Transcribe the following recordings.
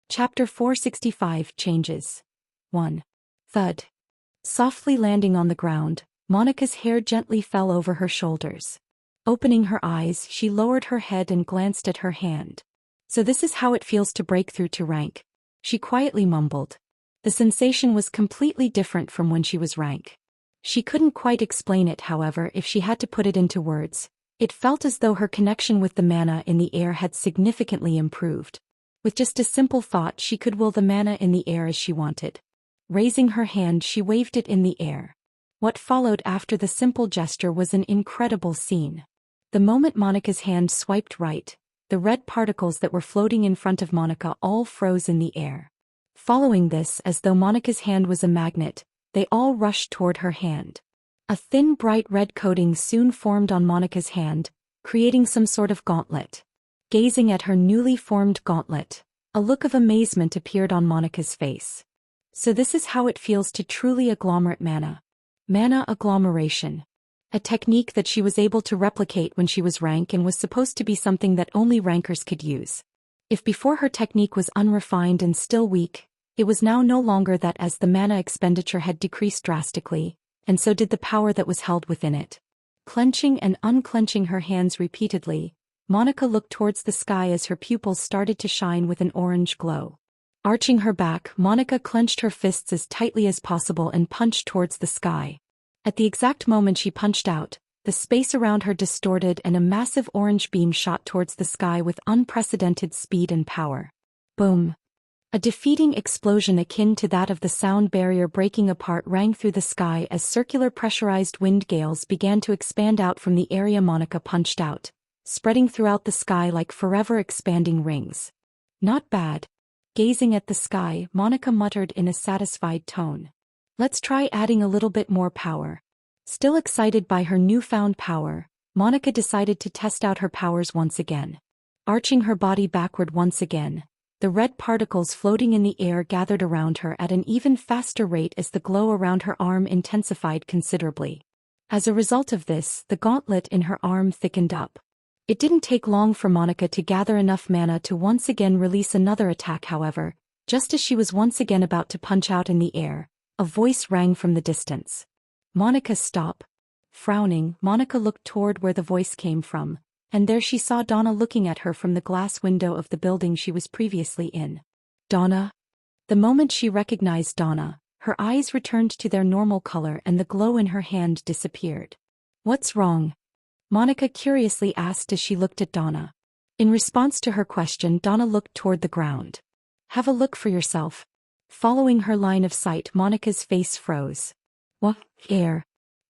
Chapter 465 Changes. 1. Thud. Softly landing on the ground, Monica's hair gently fell over her shoulders. Opening her eyes, she lowered her head and glanced at her hand. So this is how it feels to break through to rank, she quietly mumbled. The sensation was completely different from when she was rank. She couldn't quite explain it, however, if she had to put it into words. It felt as though her connection with the mana in the air had significantly improved. With just a simple thought, she could will the mana in the air as she wanted. Raising her hand, she waved it in the air. What followed after the simple gesture was an incredible scene. The moment Monica's hand swiped right, the red particles that were floating in front of Monica all froze in the air. Following this, as though Monica's hand was a magnet, they all rushed toward her hand. A thin bright red coating soon formed on Monica's hand, creating some sort of gauntlet. Gazing at her newly formed gauntlet, a look of amazement appeared on Monica's face. So this is how it feels to truly agglomerate mana. Mana agglomeration. A technique that she was able to replicate when she was rank and was supposed to be something that only rankers could use. If before her technique was unrefined and still weak, it was now no longer that, as the mana expenditure had decreased drastically, and so did the power that was held within it. Clenching and unclenching her hands repeatedly, Monica looked towards the sky as her pupils started to shine with an orange glow. Arching her back, Monica clenched her fists as tightly as possible and punched towards the sky. At the exact moment she punched out, the space around her distorted and a massive orange beam shot towards the sky with unprecedented speed and power. Boom! A defeating explosion akin to that of the sound barrier breaking apart rang through the sky as circular pressurized wind gales began to expand out from the area Monica punched out, spreading throughout the sky like forever expanding rings. Not bad. Gazing at the sky, Monica muttered in a satisfied tone. Let's try adding a little bit more power. Still excited by her newfound power, Monica decided to test out her powers once again. Arching her body backward once again, the red particles floating in the air gathered around her at an even faster rate as the glow around her arm intensified considerably. As a result of this, the gauntlet in her arm thickened up. It didn't take long for Monica to gather enough mana to once again release another attack. However, just as she was once again about to punch out in the air, a voice rang from the distance. Monica, stop. Frowning, Monica looked toward where the voice came from, and there she saw Donna looking at her from the glass window of the building she was previously in. Donna? The moment she recognized Donna, her eyes returned to their normal color and the glow in her hand disappeared. What's wrong? Monica curiously asked as she looked at Donna. In response to her question, Donna looked toward the ground. Have a look for yourself. Following her line of sight, Monica's face froze. What? Air.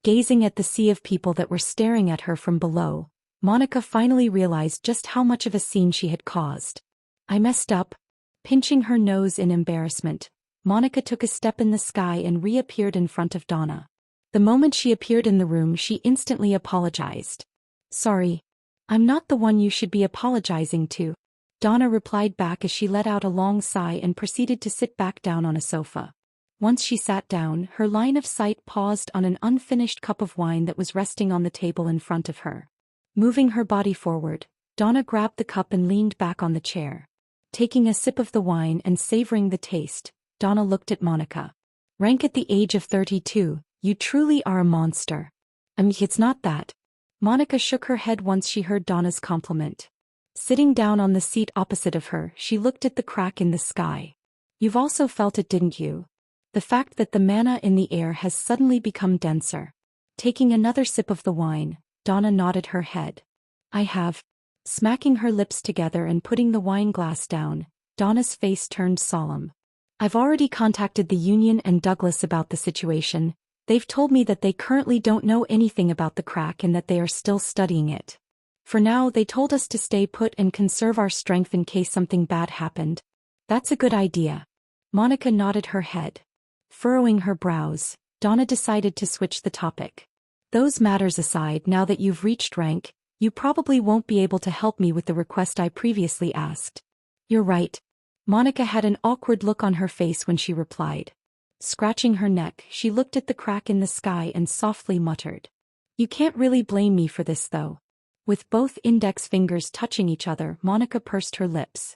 Gazing at the sea of people that were staring at her from below, Monica finally realized just how much of a scene she had caused. I messed up. Pinching her nose in embarrassment, Monica took a step in the sky and reappeared in front of Donna. The moment she appeared in the room, she instantly apologized. Sorry. I'm not the one you should be apologizing to, Donna replied back as she let out a long sigh and proceeded to sit back down on a sofa. Once she sat down, her line of sight paused on an unfinished cup of wine that was resting on the table in front of her. Moving her body forward, Donna grabbed the cup and leaned back on the chair. Taking a sip of the wine and savoring the taste, Donna looked at Monica. Rank at the age of 32, you truly are a monster. It's not that. Monica shook her head once she heard Donna's compliment. Sitting down on the seat opposite of her, she looked at the crack in the sky. You've also felt it, didn't you? The fact that the mana in the air has suddenly become denser. Taking another sip of the wine, Donna nodded her head. I have. Smacking her lips together and putting the wine glass down, Donna's face turned solemn. I've already contacted the Union and Douglas about the situation. They've told me that they currently don't know anything about the crack and that they are still studying it. For now, they told us to stay put and conserve our strength in case something bad happened. That's a good idea. Monica nodded her head. Furrowing her brows, Donna decided to switch the topic. Those matters aside, now that you've reached rank, you probably won't be able to help me with the request I previously asked. You're right. Monica had an awkward look on her face when she replied. Scratching her neck, she looked at the crack in the sky and softly muttered. You can't really blame me for this though. With both index fingers touching each other, Monica pursed her lips.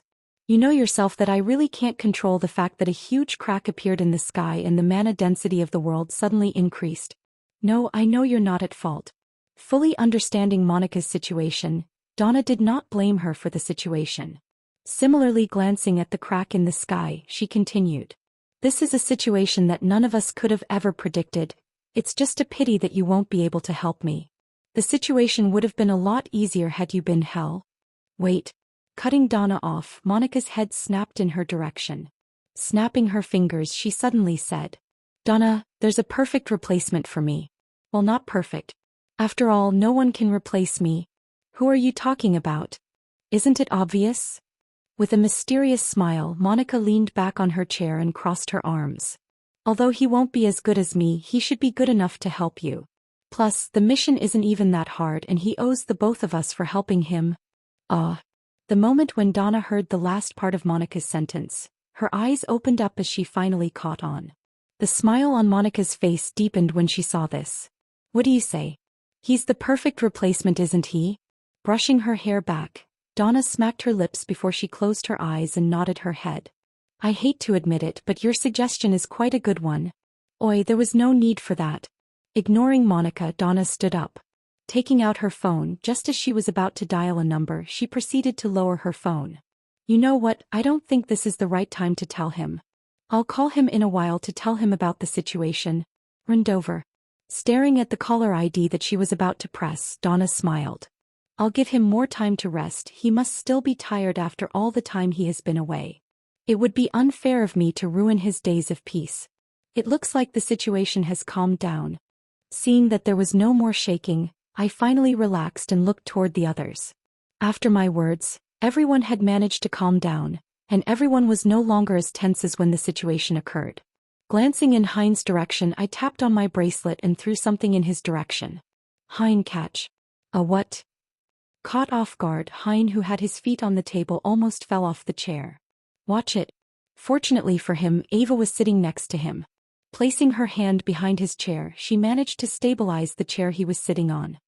You know yourself that I really can't control the fact that a huge crack appeared in the sky and the mana density of the world suddenly increased. No, I know you're not at fault. Fully understanding Monica's situation, Donna did not blame her for the situation. Similarly glancing at the crack in the sky, she continued. This is a situation that none of us could have ever predicted. It's just a pity that you won't be able to help me. The situation would have been a lot easier had you been hell. Wait. Cutting Donna off, Monica's head snapped in her direction. Snapping her fingers, she suddenly said, Donna, there's a perfect replacement for me. Well, not perfect. After all, no one can replace me. Who are you talking about? Isn't it obvious? With a mysterious smile, Monica leaned back on her chair and crossed her arms. Although he won't be as good as me, he should be good enough to help you. Plus, the mission isn't even that hard and he owes the both of us for helping him. The moment when Donna heard the last part of Monica's sentence, her eyes opened up as she finally caught on. The smile on Monica's face deepened when she saw this. What do you say? He's the perfect replacement, isn't he? Brushing her hair back, Donna smacked her lips before she closed her eyes and nodded her head. I hate to admit it, but your suggestion is quite a good one. Oi, there was no need for that. Ignoring Monica, Donna stood up. Taking out her phone, just as she was about to dial a number, she proceeded to lower her phone. You know what, I don't think this is the right time to tell him. I'll call him in a while to tell him about the situation. Rindover. Staring at the caller ID that she was about to press, Donna smiled. I'll give him more time to rest, he must still be tired after all the time he has been away. It would be unfair of me to ruin his days of peace. It looks like the situation has calmed down. Seeing that there was no more shaking, I finally relaxed and looked toward the others. After my words, everyone had managed to calm down, and everyone was no longer as tense as when the situation occurred. Glancing in Hein's direction, I tapped on my bracelet and threw something in his direction. Hein, catch. A what? Caught off guard, Hein, who had his feet on the table, almost fell off the chair. Watch it. Fortunately for him, Ava was sitting next to him. Placing her hand behind his chair, she managed to stabilize the chair he was sitting on.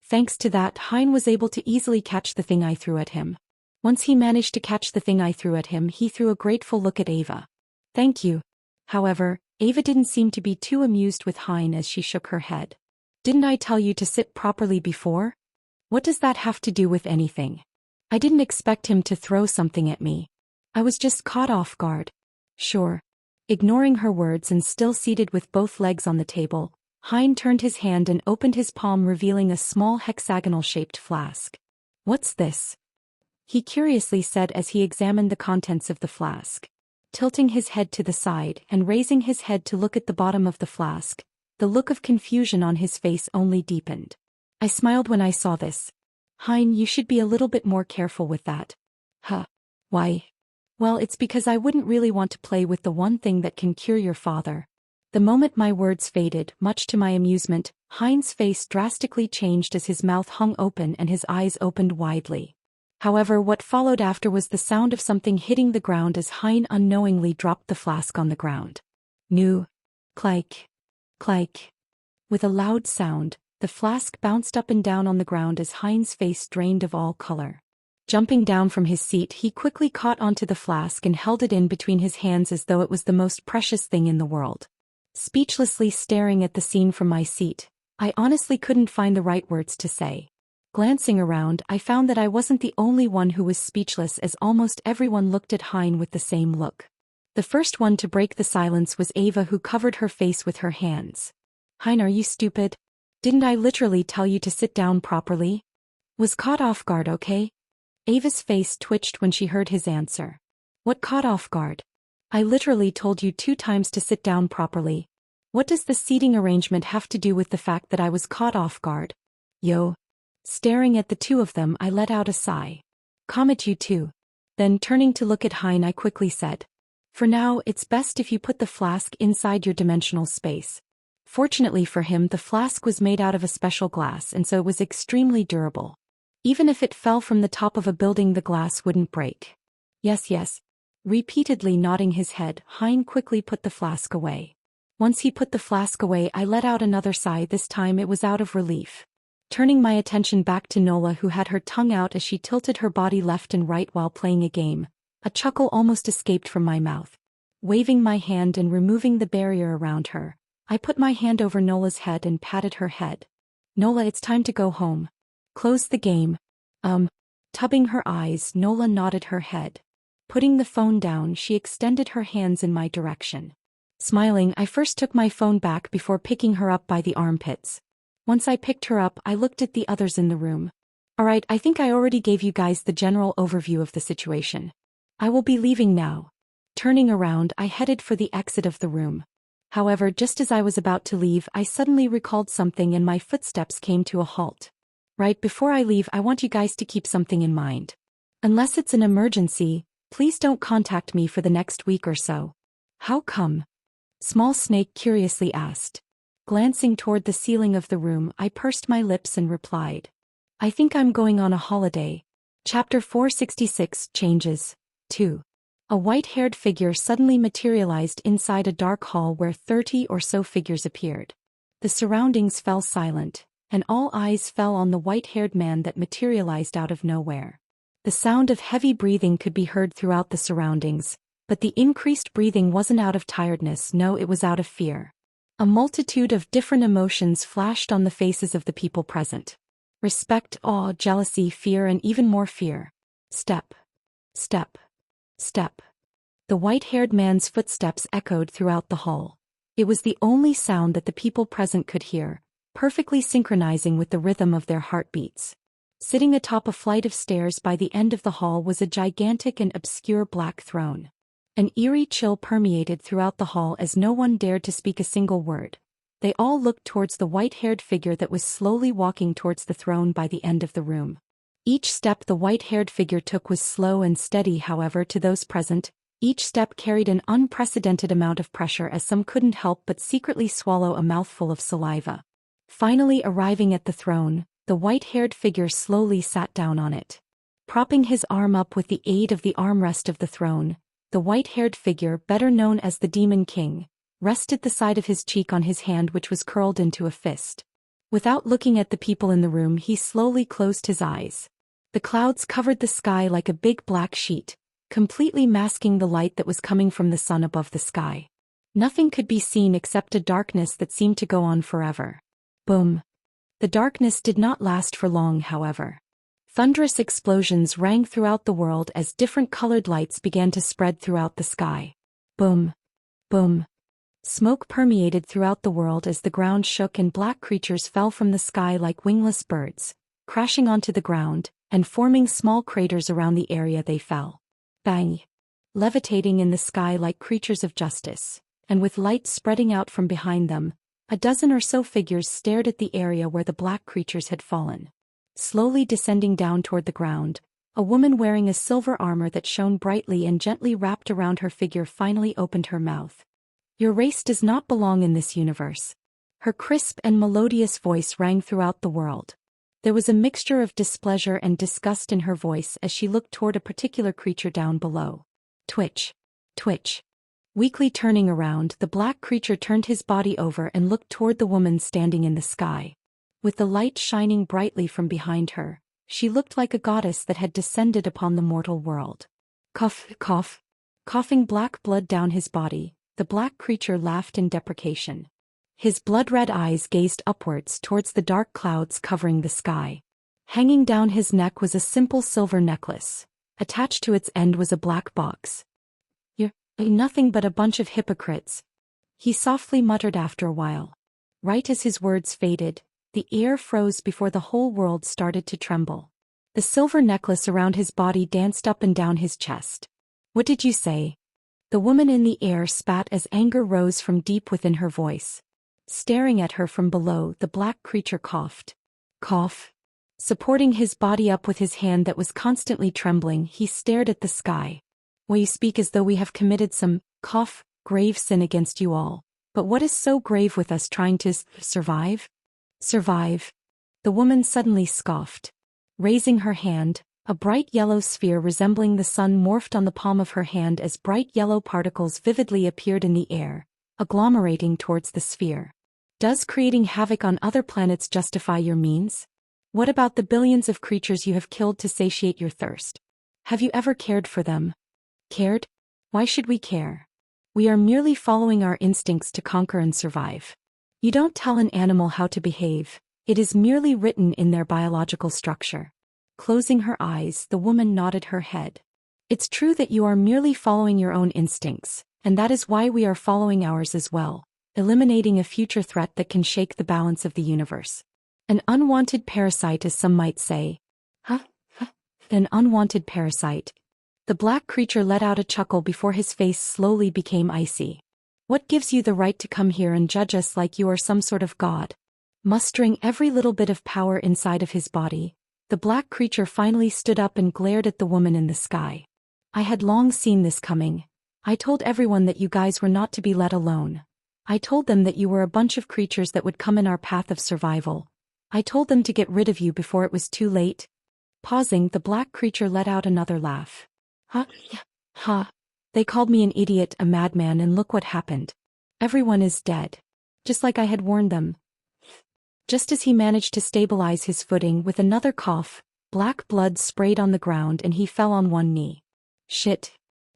Thanks to that, Hein was able to easily catch the thing I threw at him. Once he managed to catch the thing I threw at him, he threw a grateful look at Ava. Thank you. However, Ava didn't seem to be too amused with Hein as she shook her head. Didn't I tell you to sit properly before? What does that have to do with anything? I didn't expect him to throw something at me. I was just caught off guard. Sure. Ignoring her words and still seated with both legs on the table, Hein turned his hand and opened his palm, revealing a small hexagonal-shaped flask. What's this? He curiously said as he examined the contents of the flask. Tilting his head to the side and raising his head to look at the bottom of the flask, the look of confusion on his face only deepened. I smiled when I saw this. Hein, you should be a little bit more careful with that. Huh. Why? Well, it's because I wouldn't really want to play with the one thing that can cure your father. The moment my words faded, much to my amusement, Hein's face drastically changed as his mouth hung open and his eyes opened widely. However, what followed after was the sound of something hitting the ground as Hein unknowingly dropped the flask on the ground. New. Clank. Clank. With a loud sound, the flask bounced up and down on the ground as Hein's face drained of all color. Jumping down from his seat, he quickly caught onto the flask and held it in between his hands as though it was the most precious thing in the world. Speechlessly staring at the scene from my seat, I honestly couldn't find the right words to say. Glancing around, I found that I wasn't the only one who was speechless, as almost everyone looked at Hein with the same look. The first one to break the silence was Ava, who covered her face with her hands. Hein, are you stupid? Didn't I literally tell you to sit down properly? Was caught off guard, okay? Ava's face twitched when she heard his answer. What caught off guard? I literally told you 2 times to sit down properly. What does the seating arrangement have to do with the fact that I was caught off guard? Yo. Staring at the two of them, I let out a sigh. Comet, you too. Then turning to look at Hein, I quickly said. For now, it's best if you put the flask inside your dimensional space. Fortunately for him, the flask was made out of a special glass, and so it was extremely durable. Even if it fell from the top of a building, the glass wouldn't break. Yes, yes. Repeatedly nodding his head, Hein quickly put the flask away. Once he put the flask away, I let out another sigh. This time it was out of relief. Turning my attention back to Nola, who had her tongue out as she tilted her body left and right while playing a game, A chuckle almost escaped from my mouth. Waving my hand and removing the barrier around her, I put my hand over Nola's head and patted her head. Nola, it's time to go home. Close the game. Tubbing her eyes, Nola nodded her head. Putting the phone down, she extended her hands in my direction. Smiling, I first took my phone back before picking her up by the armpits. Once I picked her up, I looked at the others in the room. Alright, I think I already gave you guys the general overview of the situation. I will be leaving now. Turning around, I headed for the exit of the room. However, just as I was about to leave, I suddenly recalled something and my footsteps came to a halt. Right before I leave, I want you guys to keep something in mind. Unless it's an emergency, please don't contact me for the next week or so. How come? Small Snake curiously asked. Glancing toward the ceiling of the room, I pursed my lips and replied. I think I'm going on a holiday. Chapter 466 Changes. 2. A white-haired figure suddenly materialized inside a dark hall where 30 or so figures appeared. The surroundings fell silent, and all eyes fell on the white-haired man that materialized out of nowhere. The sound of heavy breathing could be heard throughout the surroundings, but the increased breathing wasn't out of tiredness, no, it was out of fear. A multitude of different emotions flashed on the faces of the people present. Respect, awe, jealousy, fear, and even more fear. Step. Step. Step. The white-haired man's footsteps echoed throughout the hall. It was the only sound that the people present could hear, perfectly synchronizing with the rhythm of their heartbeats. Sitting atop a flight of stairs by the end of the hall was a gigantic and obscure black throne. An eerie chill permeated throughout the hall as no one dared to speak a single word. They all looked towards the white-haired figure that was slowly walking towards the throne by the end of the room. Each step the white-haired figure took was slow and steady, however, to those present, each step carried an unprecedented amount of pressure as some couldn't help but secretly swallow a mouthful of saliva. Finally arriving at the throne, the white-haired figure slowly sat down on it. Propping his arm up with the aid of the armrest of the throne, the white-haired figure, better known as the Demon King, rested the side of his cheek on his hand, which was curled into a fist. Without looking at the people in the room, he slowly closed his eyes. The clouds covered the sky like a big black sheet, completely masking the light that was coming from the sun above the sky. Nothing could be seen except a darkness that seemed to go on forever. Boom. The darkness did not last for long, however. Thunderous explosions rang throughout the world as different colored lights began to spread throughout the sky. Boom. Boom. Smoke permeated throughout the world as the ground shook and black creatures fell from the sky like wingless birds, crashing onto the ground, and forming small craters around the area they fell. Bang! Levitating in the sky like creatures of justice, and with light spreading out from behind them, a dozen or so figures stared at the area where the black creatures had fallen. Slowly descending down toward the ground, a woman wearing a silver armor that shone brightly and gently wrapped around her figure finally opened her mouth. Your race does not belong in this universe. Her crisp and melodious voice rang throughout the world. There was a mixture of displeasure and disgust in her voice as she looked toward a particular creature down below. Twitch. Twitch. Weakly turning around, the black creature turned his body over and looked toward the woman standing in the sky. With the light shining brightly from behind her, she looked like a goddess that had descended upon the mortal world. Cough, cough. Coughing black blood down his body, the black creature laughed in deprecation. His blood-red eyes gazed upwards towards the dark clouds covering the sky. Hanging down his neck was a simple silver necklace. Attached to its end was a black box. You're nothing but a bunch of hypocrites, he softly muttered after a while. Right as his words faded, the air froze before the whole world started to tremble. The silver necklace around his body danced up and down his chest. What did you say? The woman in the air spat as anger rose from deep within her voice. Staring at her from below, the black creature coughed. Cough. Supporting his body up with his hand that was constantly trembling, he stared at the sky. Well, you speak as though we have committed some, grave sin against you all. But what is so grave with us trying to survive? Survive? The woman suddenly scoffed. Raising her hand, a bright yellow sphere resembling the sun morphed on the palm of her hand as bright yellow particles vividly appeared in the air, agglomerating towards the sphere. Does creating havoc on other planets justify your means? What about the billions of creatures you have killed to satiate your thirst? Have you ever cared for them? Cared? Why should we care? We are merely following our instincts to conquer and survive. You don't tell an animal how to behave, it is merely written in their biological structure. Closing her eyes, the woman nodded her head. It's true that you are merely following your own instincts, and that is why we are following ours as well, eliminating a future threat that can shake the balance of the universe. An unwanted parasite, as some might say. Huh? An unwanted parasite. The black creature let out a chuckle before his face slowly became icy. What gives you the right to come here and judge us like you are some sort of god? Mustering every little bit of power inside of his body, the black creature finally stood up and glared at the woman in the sky. I had long seen this coming. I told everyone that you guys were not to be let alone. I told them that you were a bunch of creatures that would come in our path of survival. I told them to get rid of you before it was too late. Pausing, the black creature let out another laugh. Ha. They called me an idiot, a madman, and look what happened. Everyone is dead. Just like I had warned them. Just as he managed to stabilize his footing with another cough, black blood sprayed on the ground and he fell on one knee. Shit.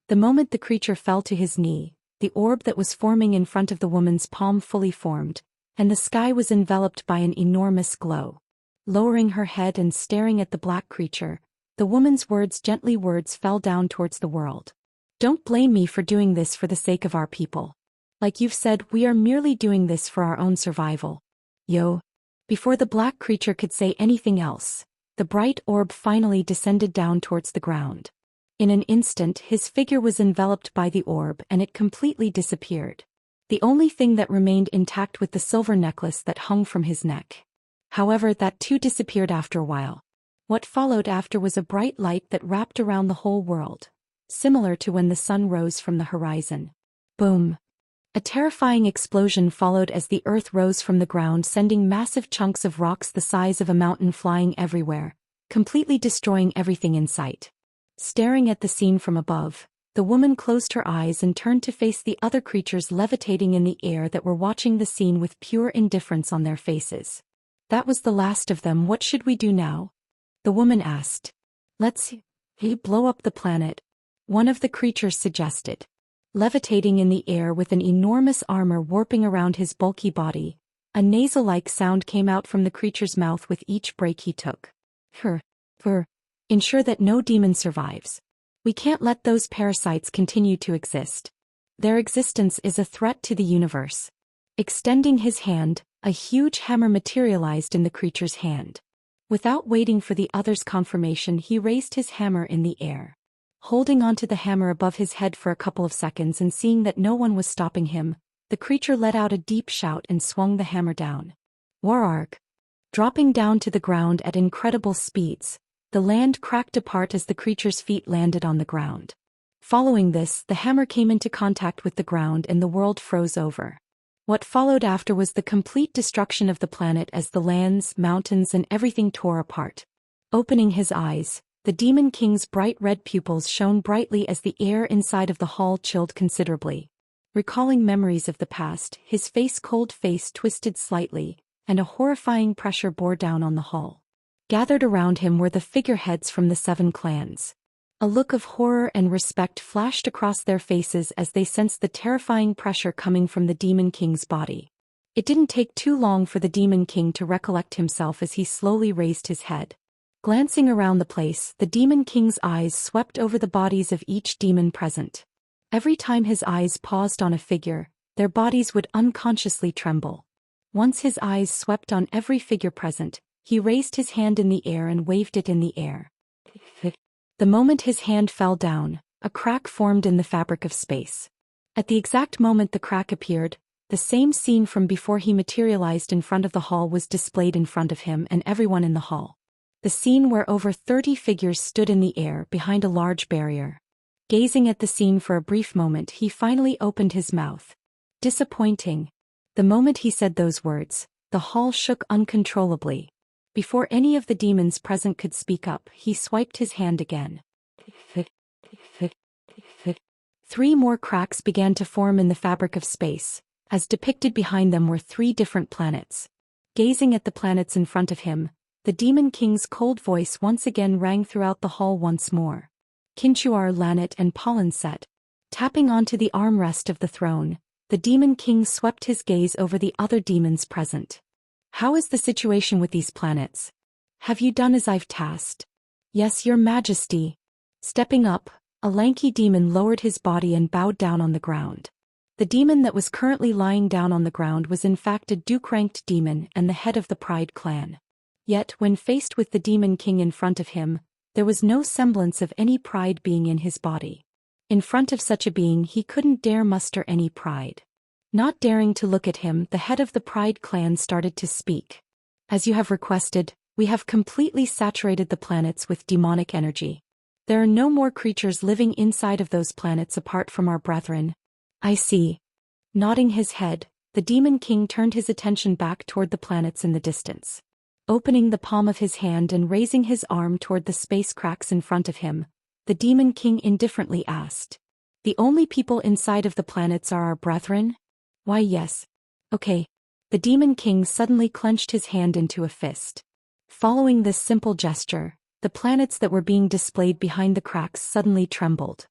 The moment the creature fell to his knee, the orb that was forming in front of the woman's palm fully formed, and the sky was enveloped by an enormous glow. Lowering her head and staring at the black creature, the woman's gently words fell down towards the world. Don't blame me for doing this for the sake of our people. Like you've said, we are merely doing this for our own survival. Yo. Before the black creature could say anything else, the bright orb finally descended down towards the ground. In an instant, his figure was enveloped by the orb and it completely disappeared. The only thing that remained intact was the silver necklace that hung from his neck. However, that too disappeared after a while. What followed after was a bright light that wrapped around the whole world, similar to when the sun rose from the horizon. Boom. A terrifying explosion followed as the earth rose from the ground, sending massive chunks of rocks the size of a mountain flying everywhere, completely destroying everything in sight. Staring at the scene from above, the woman closed her eyes and turned to face the other creatures levitating in the air that were watching the scene with pure indifference on their faces. That was the last of them. What should we do now? The woman asked. Let's blow up the planet, one of the creatures suggested. Levitating in the air with an enormous armor warping around his bulky body, a nasal-like sound came out from the creature's mouth with each break he took. Ensure that no demon survives. We can't let those parasites continue to exist. Their existence is a threat to the universe. Extending his hand, a huge hammer materialized in the creature's hand. Without waiting for the other's confirmation, he raised his hammer in the air. Holding onto the hammer above his head for a couple of seconds and seeing that no one was stopping him, the creature let out a deep shout and swung the hammer down. Wararg. Dropping down to the ground at incredible speeds, the land cracked apart as the creature's feet landed on the ground. Following this, the hammer came into contact with the ground and the world froze over. What followed after was the complete destruction of the planet as the lands, mountains, and everything tore apart. Opening his eyes, the Demon King's bright red pupils shone brightly as the air inside of the hall chilled considerably. Recalling memories of the past, his cold face twisted slightly, and a horrifying pressure bore down on the hall. Gathered around him were the figureheads from the 7 clans. A look of horror and respect flashed across their faces as they sensed the terrifying pressure coming from the Demon King's body. It didn't take too long for the Demon King to recollect himself as he slowly raised his head. Glancing around the place, the Demon King's eyes swept over the bodies of each demon present. Every time his eyes paused on a figure, their bodies would unconsciously tremble. Once his eyes swept on every figure present, he raised his hand in the air and waved it in the air. The moment his hand fell down, a crack formed in the fabric of space. At the exact moment the crack appeared, the same scene from before he materialized in front of the hall was displayed in front of him and everyone in the hall. The scene where over 30 figures stood in the air behind a large barrier. Gazing at the scene for a brief moment, he finally opened his mouth. Disappointing. The moment he said those words, the hall shook uncontrollably. Before any of the demons present could speak up, he swiped his hand again. 3 more cracks began to form in the fabric of space. As depicted behind them were 3 different planets. Gazing at the planets in front of him, the Demon King's cold voice once again rang throughout the hall once more. Kinchuar, Lanet and Pollenset. Tapping onto the armrest of the throne, the Demon King swept his gaze over the other demons present. How is the situation with these planets? Have you done as I've tasked? Yes, your majesty. Stepping up, a lanky demon lowered his body and bowed down on the ground. The demon that was currently lying down on the ground was in fact a Duke-ranked demon and the head of the Pride clan. Yet, when faced with the Demon King in front of him, there was no semblance of any pride being in his body. In front of such a being he couldn't dare muster any pride. Not daring to look at him, the head of the Pride clan started to speak. As you have requested, we have completely saturated the planets with demonic energy. There are no more creatures living inside of those planets apart from our brethren. I see. Nodding his head, the Demon King turned his attention back toward the planets in the distance. Opening the palm of his hand and raising his arm toward the space cracks in front of him, the Demon King indifferently asked. The only people inside of the planets are our brethren? Why yes. Okay. The Demon King suddenly clenched his hand into a fist. Following this simple gesture, the planets that were being displayed behind the cracks suddenly trembled.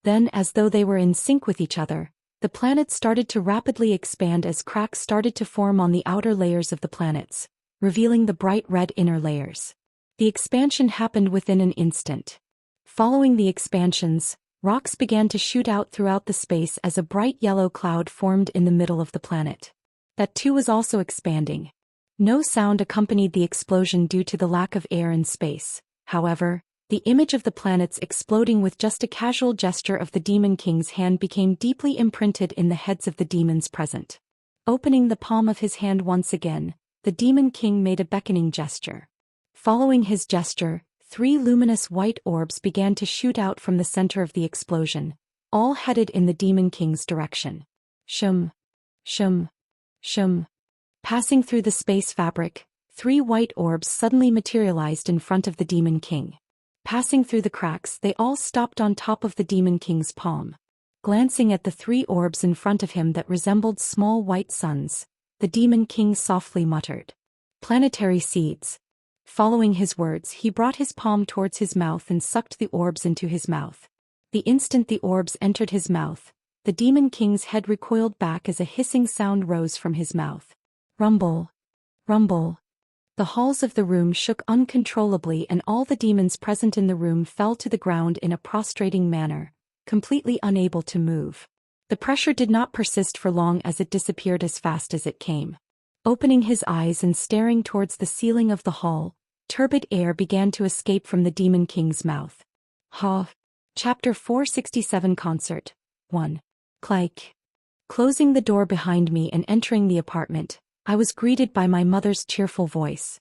Then, as though they were in sync with each other, the planets started to rapidly expand as cracks started to form on the outer layers of the planets, revealing the bright red inner layers. The expansion happened within an instant. Following the expansions, rocks began to shoot out throughout the space as a bright yellow cloud formed in the middle of the planet. That too was also expanding. No sound accompanied the explosion due to the lack of air in space. However, the image of the planets exploding with just a casual gesture of the Demon King's hand became deeply imprinted in the heads of the demons present. Opening the palm of his hand once again, the Demon King made a beckoning gesture. Following his gesture, 3 luminous white orbs began to shoot out from the center of the explosion, all headed in the Demon King's direction. Shum. Shum. Shum. Passing through the space fabric, 3 white orbs suddenly materialized in front of the Demon King. Passing through the cracks, they all stopped on top of the Demon King's palm. Glancing at the 3 orbs in front of him that resembled small white suns, the Demon King softly muttered. Planetary seeds. Following his words, he brought his palm towards his mouth and sucked the orbs into his mouth. The instant the orbs entered his mouth, the Demon King's head recoiled back as a hissing sound rose from his mouth. Rumble. Rumble. The halls of the room shook uncontrollably and all the demons present in the room fell to the ground in a prostrating manner, completely unable to move. The pressure did not persist for long as it disappeared as fast as it came. Opening his eyes and staring towards the ceiling of the hall, turbid air began to escape from the Demon King's mouth. Ha! Chapter 467 Concert 1. Clike. Closing the door behind me and entering the apartment, I was greeted by my mother's cheerful voice.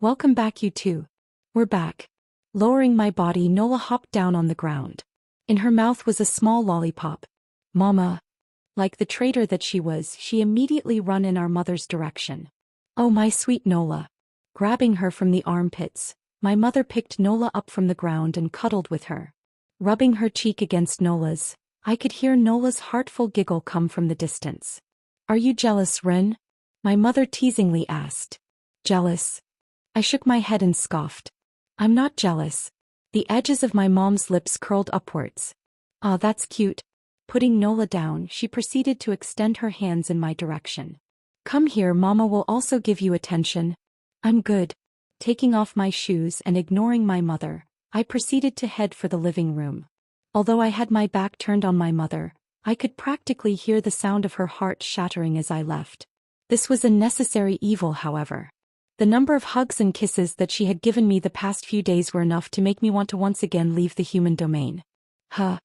Welcome back, you two. We're back. Lowering my body, Nola hopped down on the ground. In her mouth was a small lollipop. Mama. Like the traitor that she was, she immediately ran in our mother's direction. Oh, my sweet Nola. Grabbing her from the armpits, my mother picked Nola up from the ground and cuddled with her. Rubbing her cheek against Nola's, I could hear Nola's heartful giggle come from the distance. Are you jealous, Ren? My mother teasingly asked. Jealous? I shook my head and scoffed. I'm not jealous. The edges of my mom's lips curled upwards. Ah, that's cute. Putting Nola down, she proceeded to extend her hands in my direction. Come here, Mama will also give you attention. I'm good. Taking off my shoes and ignoring my mother, I proceeded to head for the living room. Although I had my back turned on my mother, I could practically hear the sound of her heart shattering as I left. This was a necessary evil, however. The number of hugs and kisses that she had given me the past few days were enough to make me want to once again leave the human domain. Huh.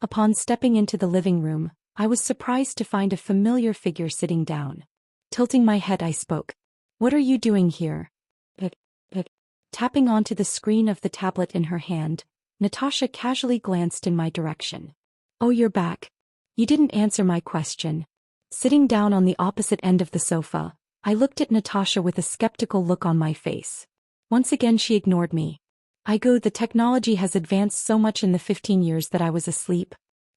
Upon stepping into the living room, I was surprised to find a familiar figure sitting down. Tilting my head, I spoke. What are you doing here? Tapping onto the screen of the tablet in her hand, Natasha casually glanced in my direction. Oh, you're back. You didn't answer my question. Sitting down on the opposite end of the sofa, I looked at Natasha with a skeptical look on my face. Once again she ignored me. The technology has advanced so much in the 15 years that I was asleep.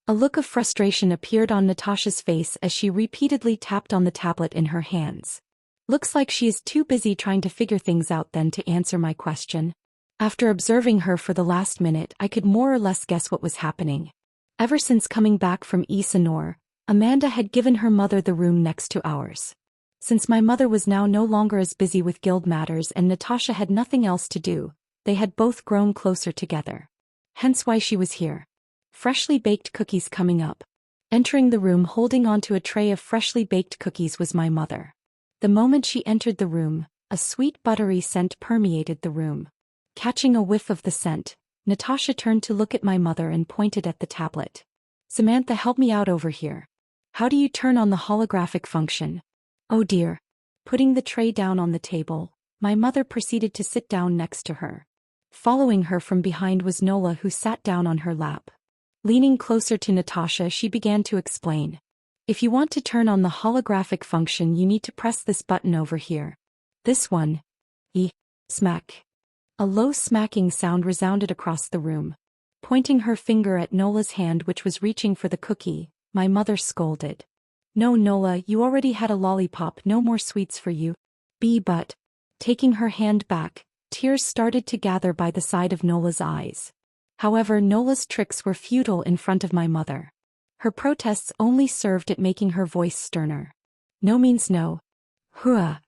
A look of frustration appeared on Natasha's face as she repeatedly tapped on the tablet in her hands. Looks like she is too busy trying to figure things out then to answer my question. After observing her for the last minute, I could more or less guess what was happening. Ever since coming back from Isanor, Amanda had given her mother the room next to ours. Since my mother was now no longer as busy with guild matters and Natasha had nothing else to do, they had both grown closer together. Hence why she was here. Freshly baked cookies coming up. Entering the room holding onto a tray of freshly baked cookies was my mother. The moment she entered the room, a sweet buttery scent permeated the room. Catching a whiff of the scent, Natasha turned to look at my mother and pointed at the tablet. "Samantha, help me out over here. How do you turn on the holographic function?" "Oh dear." Putting the tray down on the table, my mother proceeded to sit down next to her. Following her from behind was Nola, who sat down on her lap. Leaning closer to Natasha, she began to explain. "If you want to turn on the holographic function, you need to press this button over here. This one." Smack. A low smacking sound resounded across the room. Pointing her finger at Nola's hand, which was reaching for the cookie, my mother scolded. "No, Nola, you already had a lollipop, no more sweets for you." But, taking her hand back, tears started to gather by the side of Nola's eyes. However, Nola's tricks were futile in front of my mother. Her protests only served at making her voice sterner. "No means no." "Hua."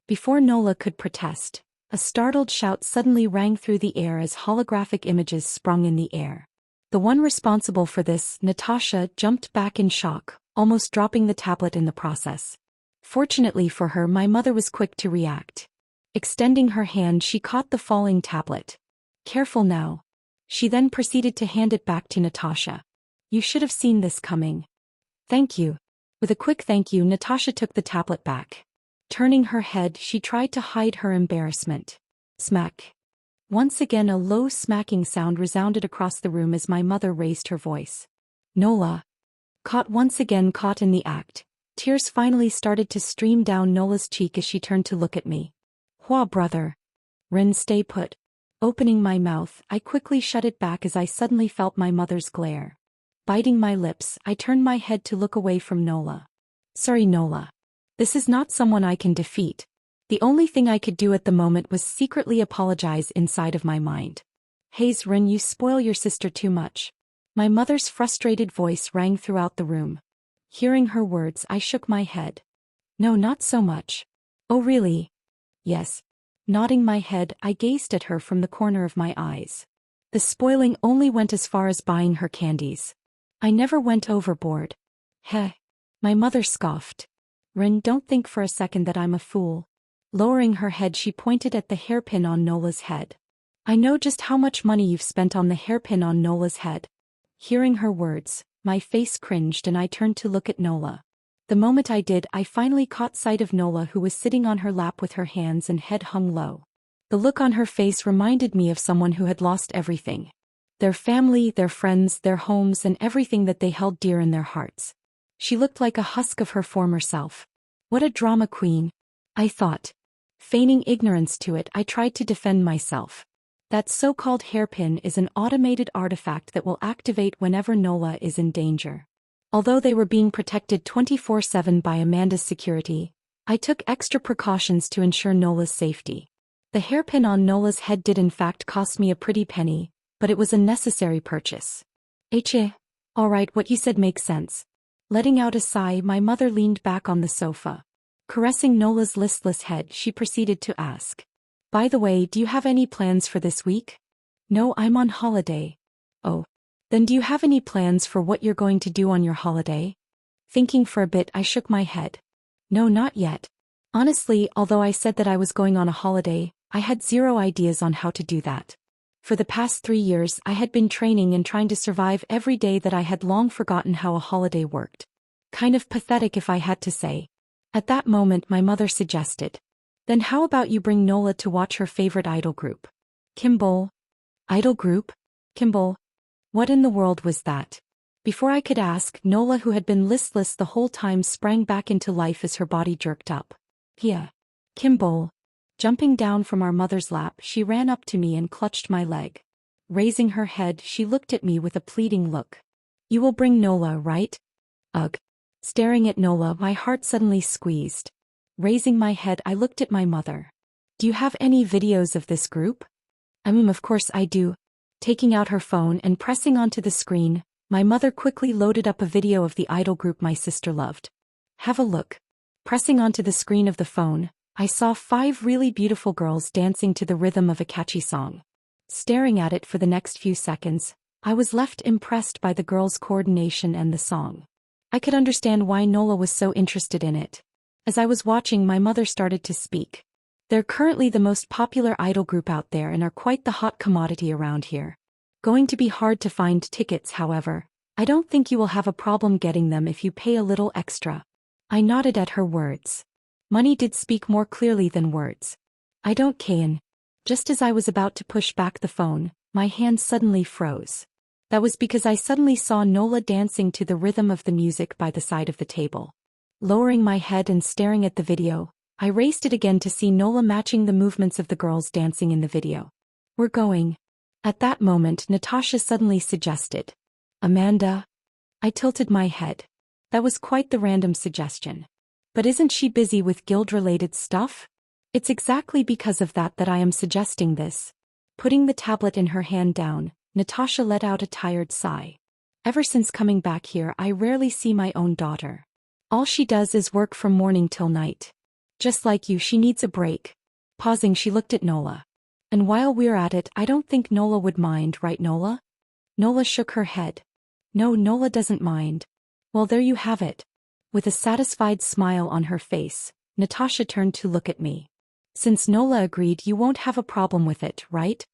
Before Nola could protest, a startled shout suddenly rang through the air as holographic images sprung in the air. The one responsible for this, Natasha, jumped back in shock, almost dropping the tablet in the process. Fortunately for her, my mother was quick to react. Extending her hand, she caught the falling tablet. "Careful now." She then proceeded to hand it back to Natasha. "You should have seen this coming." "Thank you." With a quick thank you, Natasha took the tablet back. Turning her head, she tried to hide her embarrassment. Smack. Once again, a low smacking sound resounded across the room as my mother raised her voice. "Nola." Once again caught in the act, tears finally started to stream down Nola's cheek as she turned to look at me. "Hua, brother." "Ren, stay put." Opening my mouth, I quickly shut it back as I suddenly felt my mother's glare. Biting my lips, I turned my head to look away from Nola. "Sorry, Nola. This is not someone I can defeat." The only thing I could do at the moment was secretly apologize inside of my mind. "Hayes, Ren, you spoil your sister too much." My mother's frustrated voice rang throughout the room. Hearing her words, I shook my head. "No, not so much." "Oh really?" "Yes." Nodding my head, I gazed at her from the corner of my eyes. The spoiling only went as far as buying her candies. I never went overboard. "Heh." My mother scoffed. "Ren, don't think for a second that I'm a fool." Lowering her head, she pointed at the hairpin on Nola's head. "I know just how much money you've spent on the hairpin on Nola's head." Hearing her words, my face cringed and I turned to look at Nola. The moment I did, I finally caught sight of Nola, who was sitting on her lap with her hands and head hung low. The look on her face reminded me of someone who had lost everything. Their family, their friends, their homes, and everything that they held dear in their hearts. She looked like a husk of her former self. What a drama queen, I thought. Feigning ignorance to it, I tried to defend myself. That so-called hairpin is an automated artifact that will activate whenever Nola is in danger. Although they were being protected 24/7 by Amanda's security, I took extra precautions to ensure Nola's safety. The hairpin on Nola's head did in fact cost me a pretty penny, but it was a necessary purchase. Alright, what you said makes sense." Letting out a sigh, my mother leaned back on the sofa. Caressing Nola's listless head, she proceeded to ask. "By the way, do you have any plans for this week?" "No, I'm on holiday." "Oh. Then do you have any plans for what you're going to do on your holiday?" Thinking for a bit, I shook my head. "No, not yet." Honestly, although I said that I was going on a holiday, I had zero ideas on how to do that. For the past 3 years, I had been training and trying to survive every day that I had long forgotten how a holiday worked. Kind of pathetic if I had to say. At that moment, my mother suggested. "Then how about you bring Nola to watch her favorite idol group?" "Kimball." "Idol group? Kimball? What in the world was that?" Before I could ask, Nola, who had been listless the whole time, sprang back into life as her body jerked up. "Yeah. Kimball." Jumping down from our mother's lap, she ran up to me and clutched my leg. Raising her head, she looked at me with a pleading look. "You will bring Nola, right?" "Ugh." Staring at Nola, my heart suddenly squeezed. Raising my head, I looked at my mother. "Do you have any videos of this group?" Of course I do. Taking out her phone and pressing onto the screen, my mother quickly loaded up a video of the idol group my sister loved. Have a look. Pressing onto the screen of the phone, I saw 5 really beautiful girls dancing to the rhythm of a catchy song. Staring at it for the next few seconds, I was left impressed by the girls' coordination and the song. I could understand why Nola was so interested in it. As I was watching, my mother started to speak. They're currently the most popular idol group out there and are quite the hot commodity around here. Going to be hard to find tickets, however. I don't think you will have a problem getting them if you pay a little extra. I nodded at her words. Money did speak more clearly than words. I don't can. Just as I was about to push back the phone, my hand suddenly froze. That was because I suddenly saw Nola dancing to the rhythm of the music by the side of the table. Lowering my head and staring at the video, I raced it again to see Nola matching the movements of the girls dancing in the video. We're going. At that moment, Natasha suddenly suggested. Amanda? I tilted my head. That was quite the random suggestion. But isn't she busy with guild-related stuff? It's exactly because of that I am suggesting this. Putting the tablet in her hand down, Natasha let out a tired sigh. Ever since coming back here, I rarely see my own daughter. All she does is work from morning till night. Just like you, she needs a break. Pausing, she looked at Nola. And while we're at it, I don't think Nola would mind, right Nola? Nola shook her head. No, Nola doesn't mind. Well, there you have it. With a satisfied smile on her face, Natasha turned to look at me. Since Nola agreed, you won't have a problem with it, right?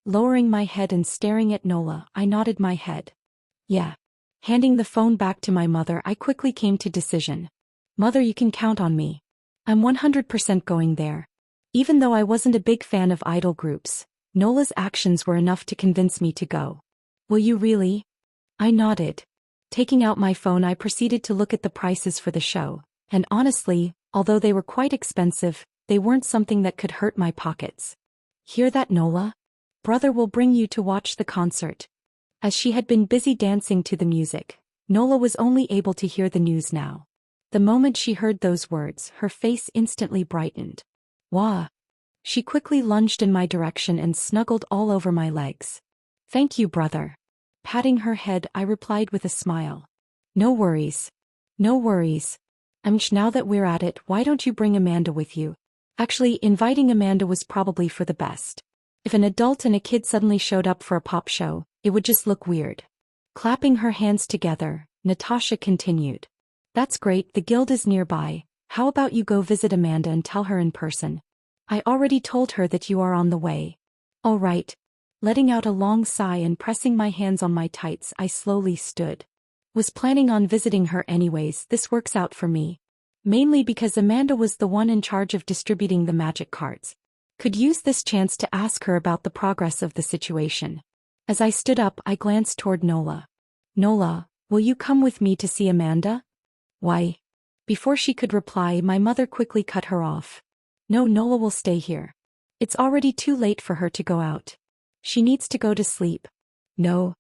Lowering my head and staring at Nola, I nodded my head. Yeah. Handing the phone back to my mother, I quickly came to decision. Mother, you can count on me. I'm 100% going there. Even though I wasn't a big fan of idol groups, Nola's actions were enough to convince me to go. Will you really? I nodded. Taking out my phone, I proceeded to look at the prices for the show, and honestly, although they were quite expensive, they weren't something that could hurt my pockets. Hear that, Nola? Brother will bring you to watch the concert. As she had been busy dancing to the music, Nola was only able to hear the news now. The moment she heard those words, her face instantly brightened. Wah! She quickly lunged in my direction and snuggled all over my legs. Thank you, brother. Patting her head, I replied with a smile. No worries. No worries. Now that we're at it, why don't you bring Amanda with you? Actually, inviting Amanda was probably for the best. If an adult and a kid suddenly showed up for a pop show, it would just look weird. Clapping her hands together, Natasha continued. That's great, the guild is nearby. How about you go visit Amanda and tell her in person? I already told her that you are on the way. All right. Letting out a long sigh and pressing my hands on my tights, I slowly stood. Was planning on visiting her anyways, this works out for me. Mainly because Amanda was the one in charge of distributing the magic cards. Could use this chance to ask her about the progress of the situation. As I stood up, I glanced toward Nola. Nola, will you come with me to see Amanda? Why? Before she could reply, my mother quickly cut her off. No, Nola will stay here. It's already too late for her to go out. She needs to go to sleep. No.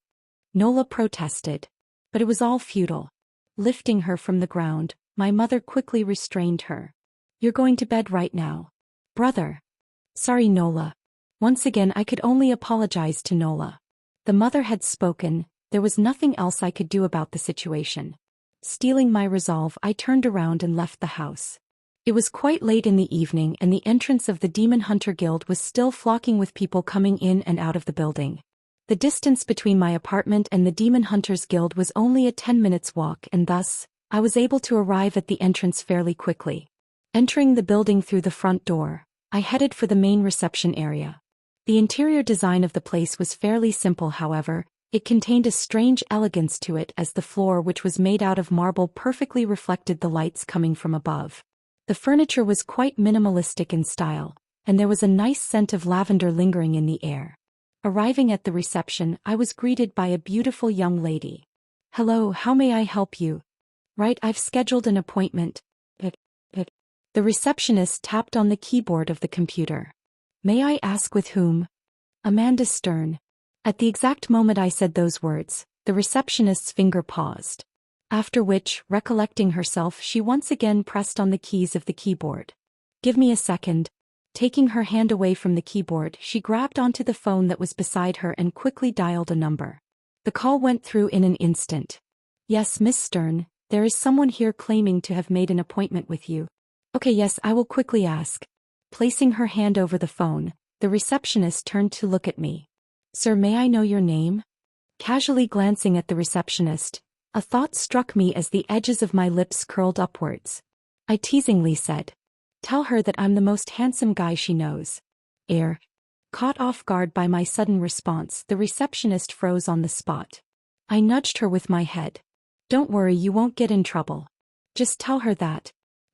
Nola protested. But it was all futile. Lifting her from the ground, my mother quickly restrained her. You're going to bed right now. Brother. Sorry, Nola. Once again, I could only apologize to Nola. The mother had spoken, there was nothing else I could do about the situation. Steeling my resolve, I turned around and left the house. It was quite late in the evening and the entrance of the Demon Hunter Guild was still flocking with people coming in and out of the building. The distance between my apartment and the Demon Hunters Guild was only a 10 minutes walk and thus, I was able to arrive at the entrance fairly quickly. Entering the building through the front door, I headed for the main reception area. The interior design of the place was fairly simple, however, it contained a strange elegance to it as the floor, which was made out of marble, perfectly reflected the lights coming from above. The furniture was quite minimalistic in style, and there was a nice scent of lavender lingering in the air. Arriving at the reception, I was greeted by a beautiful young lady. Hello, how may I help you? Right, I've scheduled an appointment. The receptionist tapped on the keyboard of the computer. May I ask with whom? Amanda Stern. At the exact moment I said those words, the receptionist's finger paused. After which, recollecting herself, she once again pressed on the keys of the keyboard. Give me a second. Taking her hand away from the keyboard, she grabbed onto the phone that was beside her and quickly dialed a number. The call went through in an instant. Yes, Miss Stern, there is someone here claiming to have made an appointment with you. Okay, yes, I will quickly ask. Placing her hand over the phone, the receptionist turned to look at me. Sir, may I know your name? Casually glancing at the receptionist, a thought struck me as the edges of my lips curled upwards. I teasingly said, "Tell her that I'm the most handsome guy she knows." Caught off guard by my sudden response, the receptionist froze on the spot. I nudged her with my head. "Don't worry, you won't get in trouble. Just tell her that."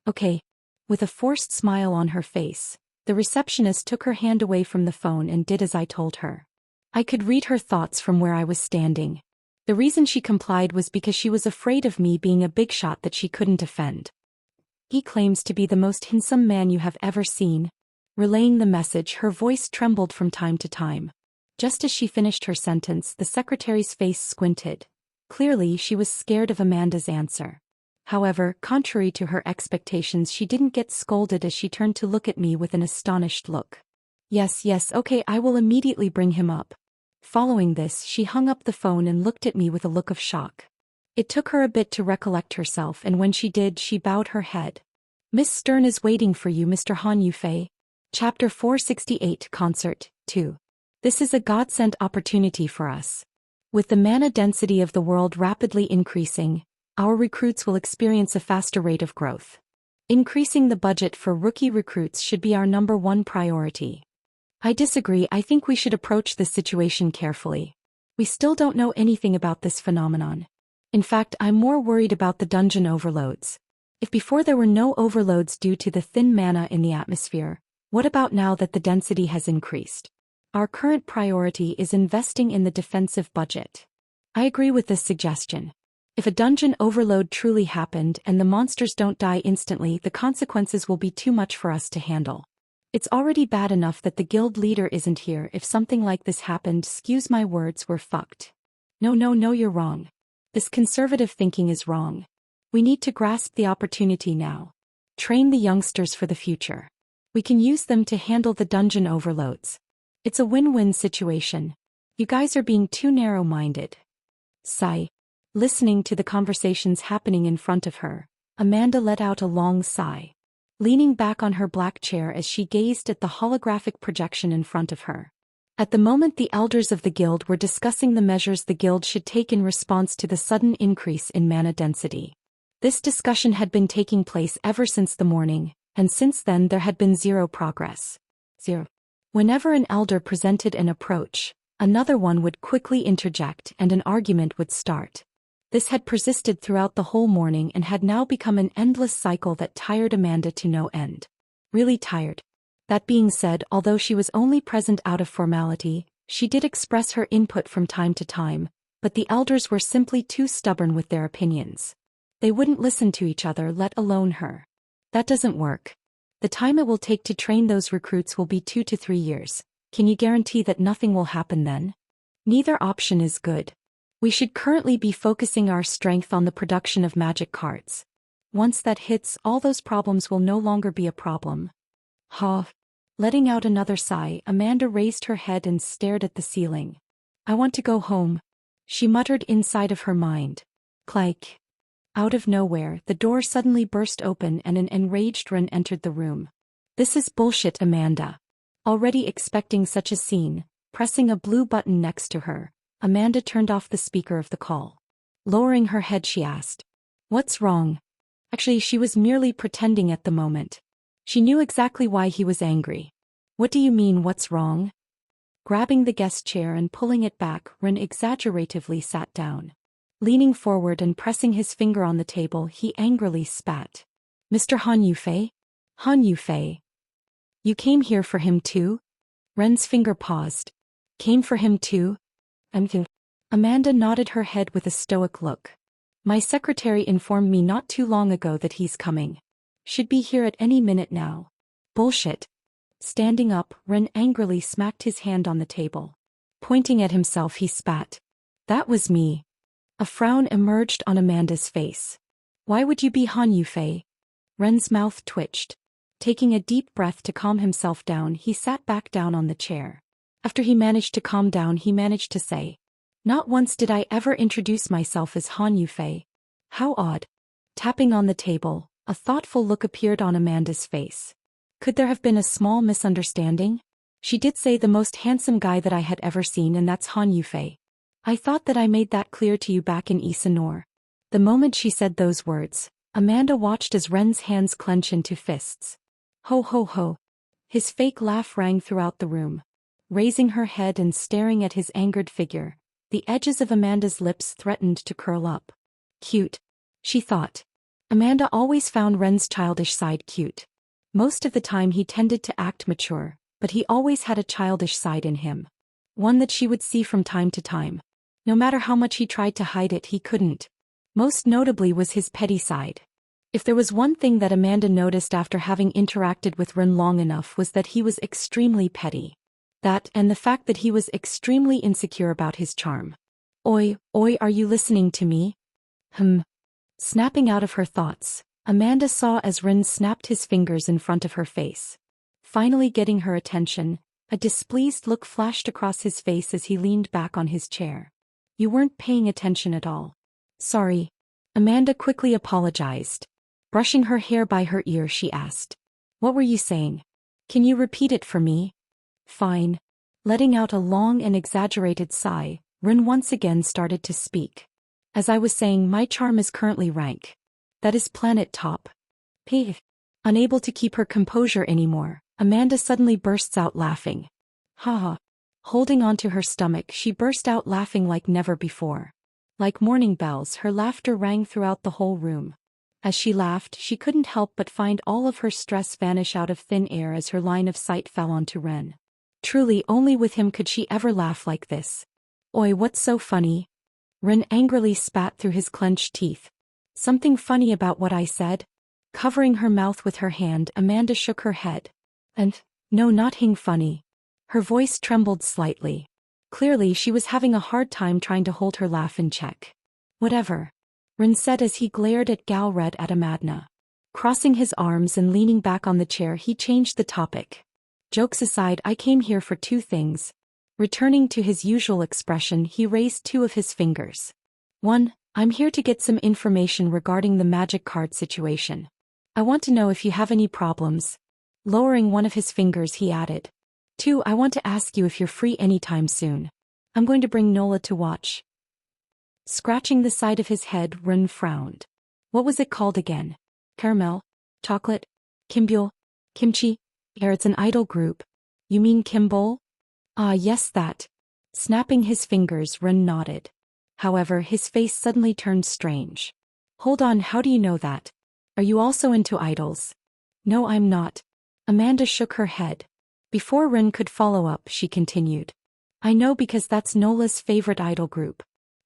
Okay. With a forced smile on her face, the receptionist took her hand away from the phone and did as I told her. I could read her thoughts from where I was standing. The reason she complied was because she was afraid of me being a big shot that she couldn't offend. "He claims to be the most handsome man you have ever seen." Relaying the message, her voice trembled from time to time. Just as she finished her sentence, the secretary's face squinted. Clearly, she was scared of Amanda's answer. However, contrary to her expectations, she didn't get scolded as she turned to look at me with an astonished look. Yes, okay, I will immediately bring him up." Following this, she hung up the phone and looked at me with a look of shock. It took her a bit to recollect herself, and when she did, she bowed her head. "Miss Stern is waiting for you, Mr. Han Yufei." Chapter 468 Concert 2. This is a godsend opportunity for us. With the mana density of the world rapidly increasing, our recruits will experience a faster rate of growth. Increasing the budget for rookie recruits should be our #1 priority. I disagree. I think we should approach this situation carefully. We still don't know anything about this phenomenon. In fact, I'm more worried about the dungeon overloads. If before there were no overloads due to the thin mana in the atmosphere, what about now that the density has increased? Our current priority is investing in the defensive budget. I agree with this suggestion. If a dungeon overload truly happened and the monsters don't die instantly, the consequences will be too much for us to handle. It's already bad enough that the guild leader isn't here. If something like this happened, excuse my words, we're fucked. No, you're wrong. This conservative thinking is wrong. We need to grasp the opportunity now. Train the youngsters for the future. We can use them to handle the dungeon overloads. It's a win-win situation. You guys are being too narrow-minded. Sigh. Listening to the conversations happening in front of her, Amanda let out a long sigh. Leaning back on her black chair as she gazed at the holographic projection in front of her. At the moment, the elders of the guild were discussing the measures the guild should take in response to the sudden increase in mana density. This discussion had been taking place ever since the morning, and since then there had been zero progress. Whenever an elder presented an approach, another one would quickly interject and an argument would start. This had persisted throughout the whole morning and had now become an endless cycle that tired Amanda to no end. Really tired. That being said, although she was only present out of formality, she did express her input from time to time, but the elders were simply too stubborn with their opinions. They wouldn't listen to each other, let alone her. That doesn't work. The time it will take to train those recruits will be 2 to 3 years. Can you guarantee that nothing will happen then? Neither option is good. We should currently be focusing our strength on the production of magic cards. Once that hits, all those problems will no longer be a problem. Letting out another sigh, Amanda raised her head and stared at the ceiling. "I want to go home," she muttered inside of her mind. Clank. Out of nowhere, the door suddenly burst open and an enraged Ren entered the room. "This is bullshit, Amanda." Already expecting such a scene, pressing a blue button next to her, Amanda turned off the speaker of the call. Lowering her head, she asked, "What's wrong?" Actually, she was merely pretending at the moment. She knew exactly why he was angry. "What do you mean, what's wrong?" Grabbing the guest chair and pulling it back, Ren exaggeratively sat down. Leaning forward and pressing his finger on the table, he angrily spat. "Mr. Han Yufei? Han Yufei? You came here for him too?" Ren's finger paused. "Came for him too?" Amanda nodded her head with a stoic look. "My secretary informed me not too long ago that he's coming. Should be here at any minute now." "Bullshit." Standing up, Ren angrily smacked his hand on the table. Pointing at himself, he spat. "That was me." A frown emerged on Amanda's face. "Why would you be Han Yufei?" Ren's mouth twitched. Taking a deep breath to calm himself down, he sat back down on the chair. After he managed to calm down, he managed to say, "Not once did I ever introduce myself as Han Yufei. How odd." Tapping on the table, a thoughtful look appeared on Amanda's face. Could there have been a small misunderstanding? She did say the most handsome guy that I had ever seen, and that's Han Yufei. I thought that I made that clear to you back in S81. The moment she said those words, Amanda watched as Ren's hands clench into fists. Ho ho ho. His fake laugh rang throughout the room. Raising her head and staring at his angered figure, the edges of Amanda's lips threatened to curl up. Cute, she thought. Amanda always found Ren's childish side cute. Most of the time he tended to act mature, but he always had a childish side in him. One that she would see from time to time. No matter how much he tried to hide it, he couldn't. Most notably was his petty side. If there was one thing that Amanda noticed after having interacted with Ren long enough, was that he was extremely petty. That, and the fact that he was extremely insecure about his charm. Oi, are you listening to me? Snapping out of her thoughts, Amanda saw as Ren snapped his fingers in front of her face. Finally getting her attention, a displeased look flashed across his face as he leaned back on his chair. You weren't paying attention at all. Sorry. Amanda quickly apologized. Brushing her hair by her ear, she asked, "What were you saying? Can you repeat it for me?" Fine. Letting out a long and exaggerated sigh, Ren once again started to speak. As I was saying, my charm is currently rank. That is planet top. Unable to keep her composure anymore, Amanda suddenly bursts out laughing. Haha. Holding onto her stomach, she burst out laughing like never before. Like morning bells, her laughter rang throughout the whole room. As she laughed, she couldn't help but find all of her stress vanish out of thin air as her line of sight fell onto Ren. Truly, only with him could she ever laugh like this. Oi, what's so funny? Ren angrily spat through his clenched teeth. Something funny about what I said? Covering her mouth with her hand, Amanda shook her head. And, no, not hing funny. Her voice trembled slightly. Clearly, she was having a hard time trying to hold her laugh in check. Whatever. Ren said as he glared at Red at Amanda. Crossing his arms and leaning back on the chair, he changed the topic. Jokes aside, I came here for two things. Returning to his usual expression, he raised two of his fingers. 1. I'm here to get some information regarding the magic card situation. I want to know if you have any problems. Lowering one of his fingers, he added. 2. I want to ask you if you're free anytime soon. I'm going to bring Nola to watch. Scratching the side of his head, Ren frowned. What was it called again? Caramel? Chocolate? Kimbyul? Kimchi? It's an idol group. You mean Kimball? Ah, yes, that. Snapping his fingers, Ren nodded. However, his face suddenly turned strange. Hold on, how do you know that? Are you also into idols? No, I'm not. Amanda shook her head. Before Ren could follow up, she continued. I know because that's Nola's favorite idol group.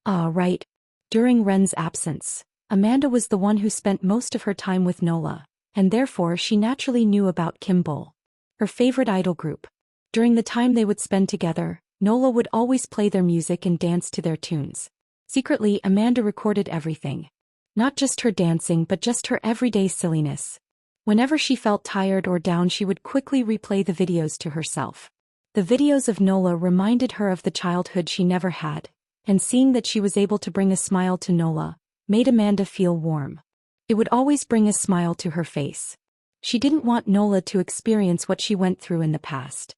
Ah, right. During Ren's absence, Amanda was the one who spent most of her time with Nola, and therefore she naturally knew about Kimball, her favorite idol group. During the time they would spend together, Nola would always play their music and dance to their tunes. Secretly, Amanda recorded everything. Not just her dancing, but just her everyday silliness. Whenever she felt tired or down, she would quickly replay the videos to herself. The videos of Nola reminded her of the childhood she never had, and seeing that she was able to bring a smile to Nola made Amanda feel warm. It would always bring a smile to her face. She didn't want Nola to experience what she went through in the past.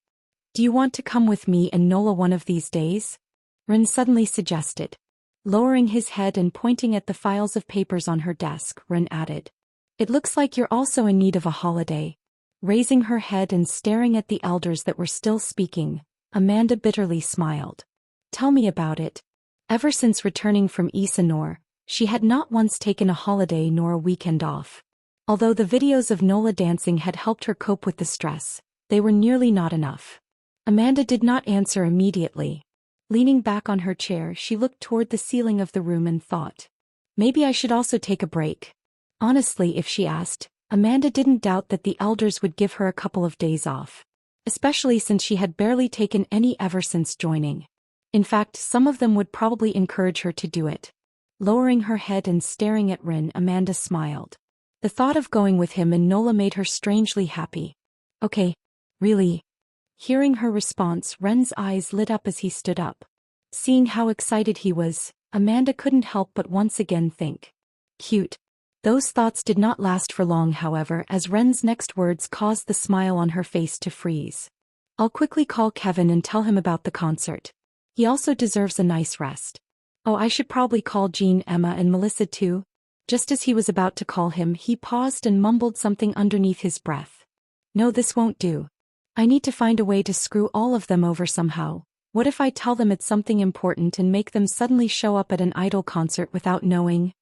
Do you want to come with me and Nola one of these days? Ren suddenly suggested. Lowering his head and pointing at the files of papers on her desk, Ren added. It looks like you're also in need of a holiday. Raising her head and staring at the elders that were still speaking, Amanda bitterly smiled. Tell me about it. Ever since returning from S81, she had not once taken a holiday nor a weekend off. Although the videos of Nola dancing had helped her cope with the stress, they were nearly not enough. Amanda did not answer immediately. Leaning back on her chair, she looked toward the ceiling of the room and thought. Maybe I should also take a break. Honestly, if she asked, Amanda didn't doubt that the elders would give her a couple of days off. Especially since she had barely taken any ever since joining. In fact, some of them would probably encourage her to do it. Lowering her head and staring at Ren, Amanda smiled. The thought of going with him and Nola made her strangely happy. Okay. Really? Hearing her response, Ren's eyes lit up as he stood up. Seeing how excited he was, Amanda couldn't help but once again think. Cute. Those thoughts did not last for long, however, as Ren's next words caused the smile on her face to freeze. I'll quickly call Kevin and tell him about the concert. He also deserves a nice rest. Oh, I should probably call Jean, Emma, and Melissa too. Just as he was about to call him, he paused and mumbled something underneath his breath. No, this won't do. I need to find a way to screw all of them over somehow. What if I tell them it's something important and make them suddenly show up at an idol concert without knowing?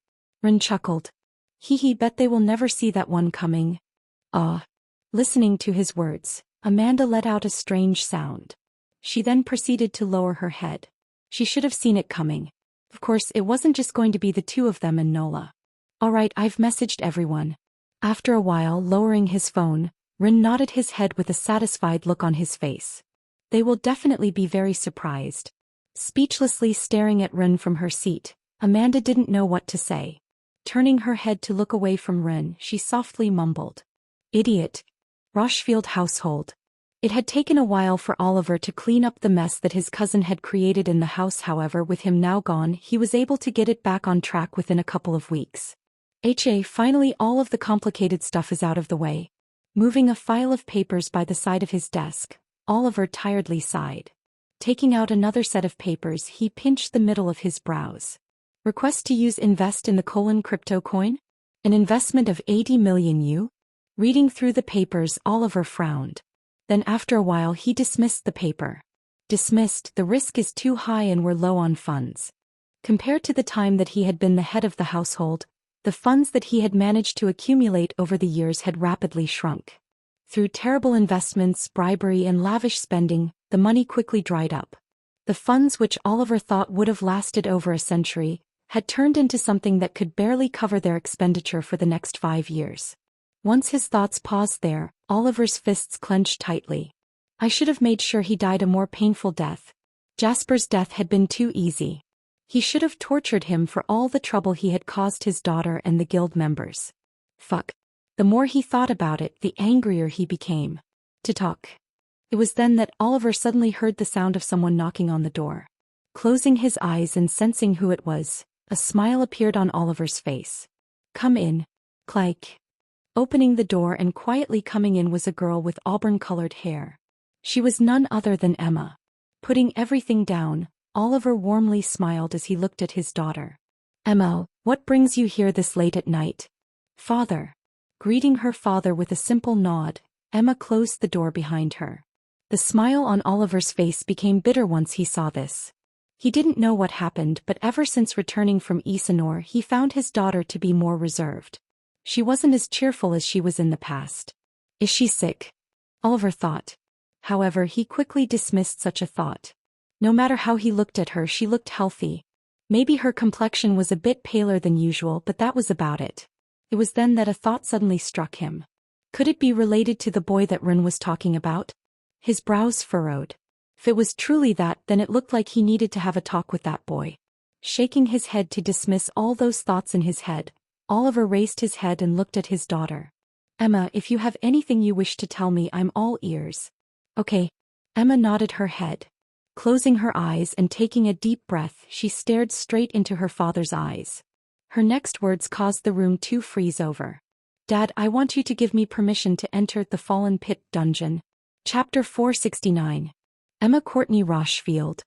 Ren chuckled. Hee, bet they will never see that one coming. Ah. Listening to his words, Amanda let out a strange sound. She then proceeded to lower her head. She should have seen it coming. Of course, it wasn't just going to be the two of them and Nola. Alright, I've messaged everyone. After a while, lowering his phone, Ren nodded his head with a satisfied look on his face. They will definitely be very surprised. Speechlessly staring at Ren from her seat, Amanda didn't know what to say. Turning her head to look away from Ren, she softly mumbled. Idiot. Rochefield household. It had taken a while for Oliver to clean up the mess that his cousin had created in the house. However, with him now gone, he was able to get it back on track within a couple of weeks. Finally all of the complicated stuff is out of the way. Moving a file of papers by the side of his desk, Oliver tiredly sighed. Taking out another set of papers, he pinched the middle of his brows. Request to use invest in the crypto coin? An investment of 80 million U? Reading through the papers, Oliver frowned. Then after a while he dismissed the paper. Dismissed, the risk is too high and we're low on funds. Compared to the time that he had been the head of the household, the funds that he had managed to accumulate over the years had rapidly shrunk. Through terrible investments, bribery and lavish spending, the money quickly dried up. The funds which Oliver thought would have lasted over a century, had turned into something that could barely cover their expenditure for the next 5 years. Once his thoughts paused there, Oliver's fists clenched tightly. I should have made sure he died a more painful death. Jasper's death had been too easy. He should have tortured him for all the trouble he had caused his daughter and the guild members. Fuck. The more he thought about it, the angrier he became. To talk. It was then that Oliver suddenly heard the sound of someone knocking on the door. Closing his eyes and sensing who it was, a smile appeared on Oliver's face. Come in. Clike. Opening the door and quietly coming in was a girl with auburn-colored hair. She was none other than Emma. Putting everything down, Oliver warmly smiled as he looked at his daughter. Emma, what brings you here this late at night? Father. Greeting her father with a simple nod, Emma closed the door behind her. The smile on Oliver's face became bitter once he saw this. He didn't know what happened, but ever since returning from Isanor he found his daughter to be more reserved. She wasn't as cheerful as she was in the past. Is she sick? Oliver thought. However, he quickly dismissed such a thought. No matter how he looked at her, she looked healthy. Maybe her complexion was a bit paler than usual, but that was about it. It was then that a thought suddenly struck him. Could it be related to the boy that Ren was talking about? His brows furrowed. If it was truly that, then it looked like he needed to have a talk with that boy. Shaking his head to dismiss all those thoughts in his head, Oliver raised his head and looked at his daughter. Emma, if you have anything you wish to tell me, I'm all ears. Okay. Emma nodded her head. Closing her eyes and taking a deep breath, she stared straight into her father's eyes. Her next words caused the room to freeze over. Dad, I want you to give me permission to enter the Fallen Pit dungeon. Chapter 469. Emma Courtney Rochefield.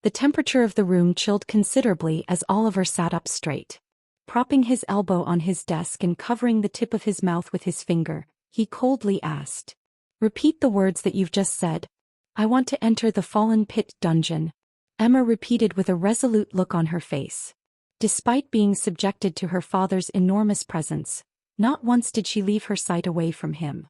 The temperature of the room chilled considerably as Oliver sat up straight. Propping his elbow on his desk and covering the tip of his mouth with his finger, he coldly asked. Repeat the words that you've just said. I want to enter the Fallen Pit dungeon. Emma repeated with a resolute look on her face. Despite being subjected to her father's enormous presence, not once did she leave her sight away from him.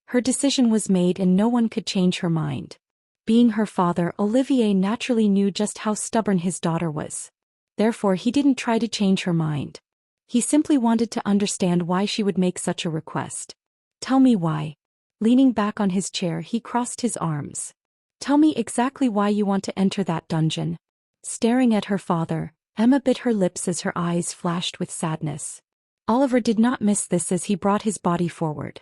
Her decision was made and no one could change her mind. Being her father, Olivier naturally knew just how stubborn his daughter was. Therefore, he didn't try to change her mind. He simply wanted to understand why she would make such a request. Tell me why. Leaning back on his chair, he crossed his arms. Tell me exactly why you want to enter that dungeon. Staring at her father, Emma bit her lips as her eyes flashed with sadness. Oliver did not miss this as he brought his body forward.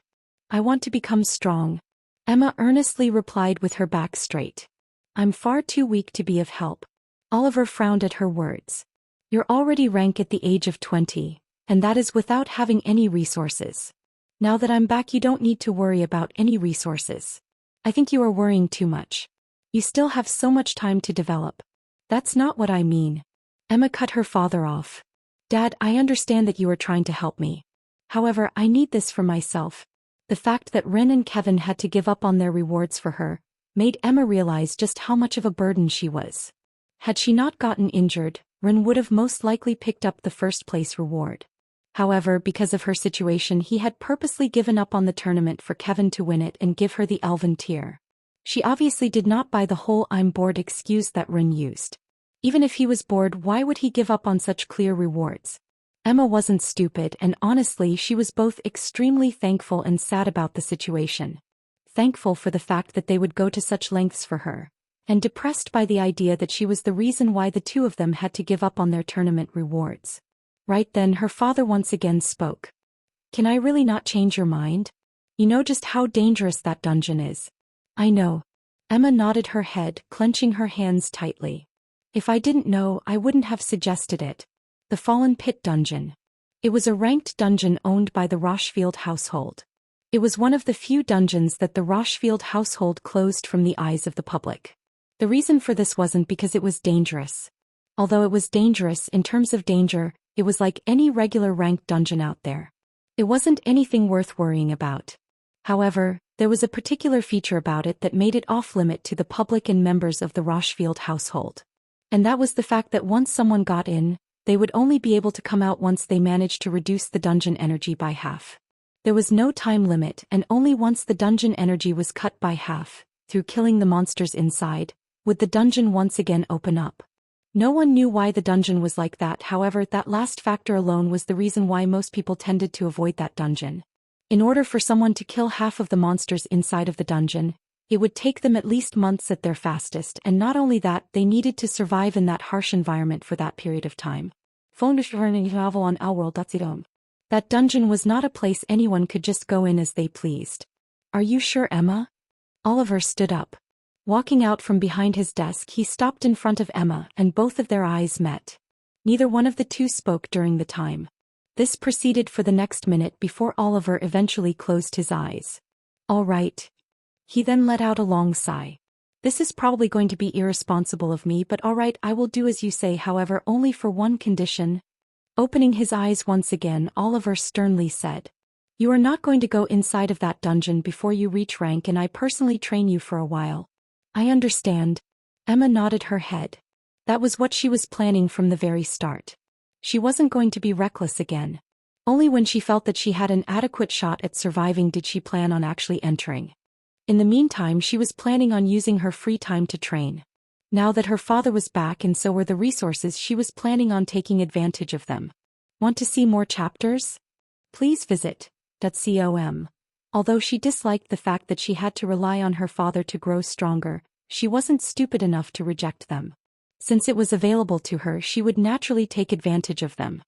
I want to become strong. Emma earnestly replied with her back straight. I'm far too weak to be of help. Oliver frowned at her words. You're already rank at the age of 20, and that is without having any resources. Now that I'm back, you don't need to worry about any resources. I think you are worrying too much. You still have so much time to develop. That's not what I mean. Emma cut her father off. Dad, I understand that you are trying to help me. However, I need this for myself. The fact that Ren and Kevin had to give up on their rewards for her made Emma realize just how much of a burden she was. Had she not gotten injured, Ren would have most likely picked up the first place reward. However, because of her situation, he had purposely given up on the tournament for Kevin to win it and give her the Elven tier. She obviously did not buy the whole "I'm bored" excuse that Ren used. Even if he was bored, why would he give up on such clear rewards? Emma wasn't stupid, and honestly she was both extremely thankful and sad about the situation. Thankful for the fact that they would go to such lengths for her, and depressed by the idea that she was the reason why the two of them had to give up on their tournament rewards. Right then her father once again spoke. Can I really not change your mind? You know just how dangerous that dungeon is. I know. Emma nodded her head, clenching her hands tightly. If I didn't know, I wouldn't have suggested it. The Fallen Pit Dungeon. It was a ranked dungeon owned by the Rochefield household. It was one of the few dungeons that the Rochefield household closed from the eyes of the public. The reason for this wasn't because it was dangerous. Although it was dangerous in terms of danger, it was like any regular ranked dungeon out there. It wasn't anything worth worrying about. However, there was a particular feature about it that made it off-limit to the public and members of the Rochefield household. And that was the fact that once someone got in, they would only be able to come out once they managed to reduce the dungeon energy by half. There was no time limit, and only once the dungeon energy was cut by half, through killing the monsters inside, would the dungeon once again open up. No one knew why the dungeon was like that, however, that last factor alone was the reason why most people tended to avoid that dungeon. In order for someone to kill half of the monsters inside of the dungeon, it would take them at least months at their fastest, and not only that, they needed to survive in that harsh environment for that period of time. That dungeon was not a place anyone could just go in as they pleased. Are you sure, Emma? Oliver stood up. Walking out from behind his desk, he stopped in front of Emma, and both of their eyes met. Neither one of the two spoke during the time. This proceeded for the next minute before Oliver eventually closed his eyes. All right. He then let out a long sigh. This is probably going to be irresponsible of me, but all right, I will do as you say, however, only for one condition. Opening his eyes once again, Oliver sternly said, You are not going to go inside of that dungeon before you reach rank, and I personally train you for a while. I understand. Emma nodded her head. That was what she was planning from the very start. She wasn't going to be reckless again. Only when she felt that she had an adequate shot at surviving did she plan on actually entering. In the meantime, she was planning on using her free time to train. Now that her father was back and so were the resources, she was planning on taking advantage of them. Want to see more chapters? Please visit .com. Although she disliked the fact that she had to rely on her father to grow stronger, she wasn't stupid enough to reject them. Since it was available to her, she would naturally take advantage of them.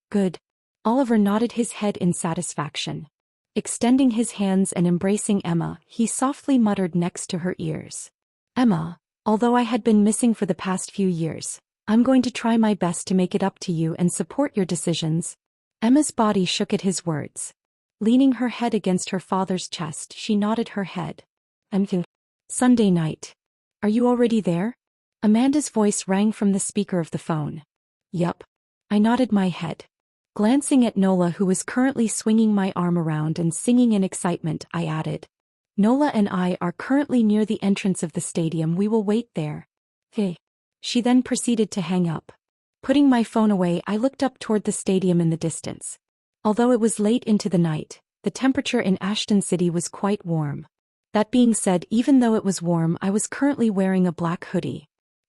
Good. Oliver nodded his head in satisfaction. Extending his hands and embracing Emma, he softly muttered next to her ears. Emma, although I had been missing for the past few years, I'm going to try my best to make it up to you and support your decisions. Emma's body shook at his words. Leaning her head against her father's chest, she nodded her head. Sunday night. Are you already there? Amanda's voice rang from the speaker of the phone. Yup. I nodded my head. Glancing at Nola, who was currently swinging my arm around and singing in excitement, I added. Nola and I are currently near the entrance of the stadium. We will wait there. Hey. She then proceeded to hang up. Putting my phone away, I looked up toward the stadium in the distance. Although it was late into the night, the temperature in Ashton City was quite warm. That being said, even though it was warm, I was currently wearing a black hoodie.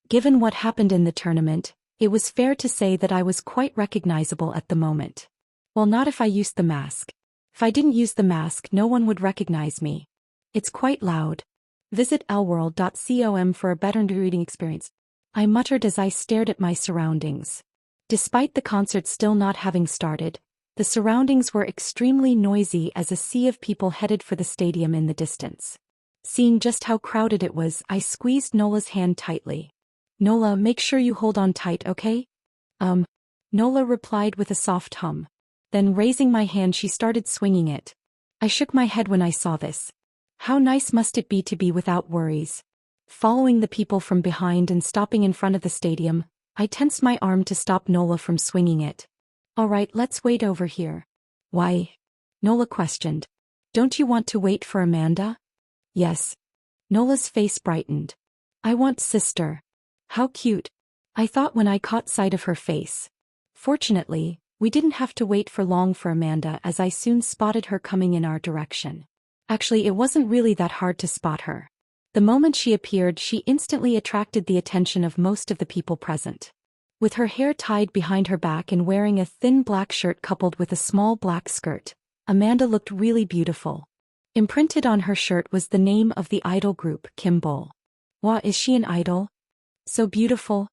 Given what happened in the tournament, it was fair to say that I was quite recognizable at the moment. Well, not if I used the mask. If I didn't use the mask, no one would recognize me. It's quite loud. Visit lworld.com for a better reading experience. I muttered as I stared at my surroundings. Despite the concert still not having started, The surroundings were extremely noisy as a sea of people headed for the stadium in the distance. Seeing just how crowded it was, I squeezed Nola's hand tightly. "Nola, make sure you hold on tight, okay?" Nola replied with a soft hum. Then raising my hand, she started swinging it. I shook my head when I saw this. How nice must it be to be without worries? Following the people from behind and stopping in front of the stadium, I tensed my arm to stop Nola from swinging it. "All right, let's wait over here." "Why?" Nola questioned. "Don't you want to wait for Amanda?" "Yes." Nola's face brightened. "I want sister." How cute, I thought when I caught sight of her face. Fortunately, we didn't have to wait for long for Amanda, as I soon spotted her coming in our direction. Actually, it wasn't really that hard to spot her. The moment she appeared, she instantly attracted the attention of most of the people present. With her hair tied behind her back and wearing a thin black shirt coupled with a small black skirt, Amanda looked really beautiful. Imprinted on her shirt was the name of the idol group, Kimball. Wow, is she an idol? So beautiful.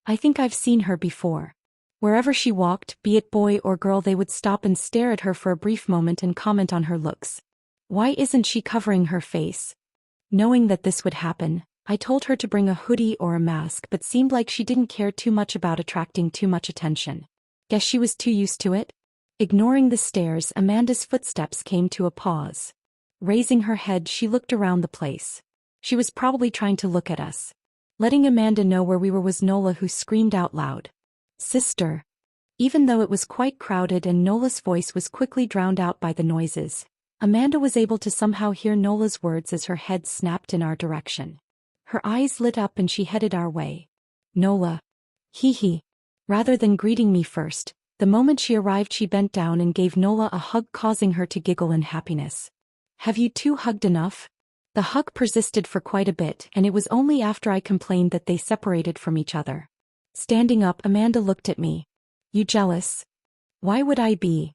I think I've seen her before. Wherever she walked, be it boy or girl, they would stop and stare at her for a brief moment and comment on her looks. Why isn't she covering her face? Knowing that this would happen, I told her to bring a hoodie or a mask, but seemed like she didn't care too much about attracting too much attention. Guess she was too used to it? Ignoring the stares, Amanda's footsteps came to a pause. Raising her head, she looked around the place. She was probably trying to look at us. Letting Amanda know where we were was Nola, who screamed out loud, "Sister!" Even though it was quite crowded and Nola's voice was quickly drowned out by the noises, Amanda was able to somehow hear Nola's words as her head snapped in our direction. Her eyes lit up and she headed our way. "Nola." Hee hee. Rather than greeting me first, the moment she arrived she bent down and gave Nola a hug, causing her to giggle in happiness. "Have you two hugged enough?" The hug persisted for quite a bit, and it was only after I complained that they separated from each other. Standing up, Amanda looked at me. "You jealous?" "Why would I be?"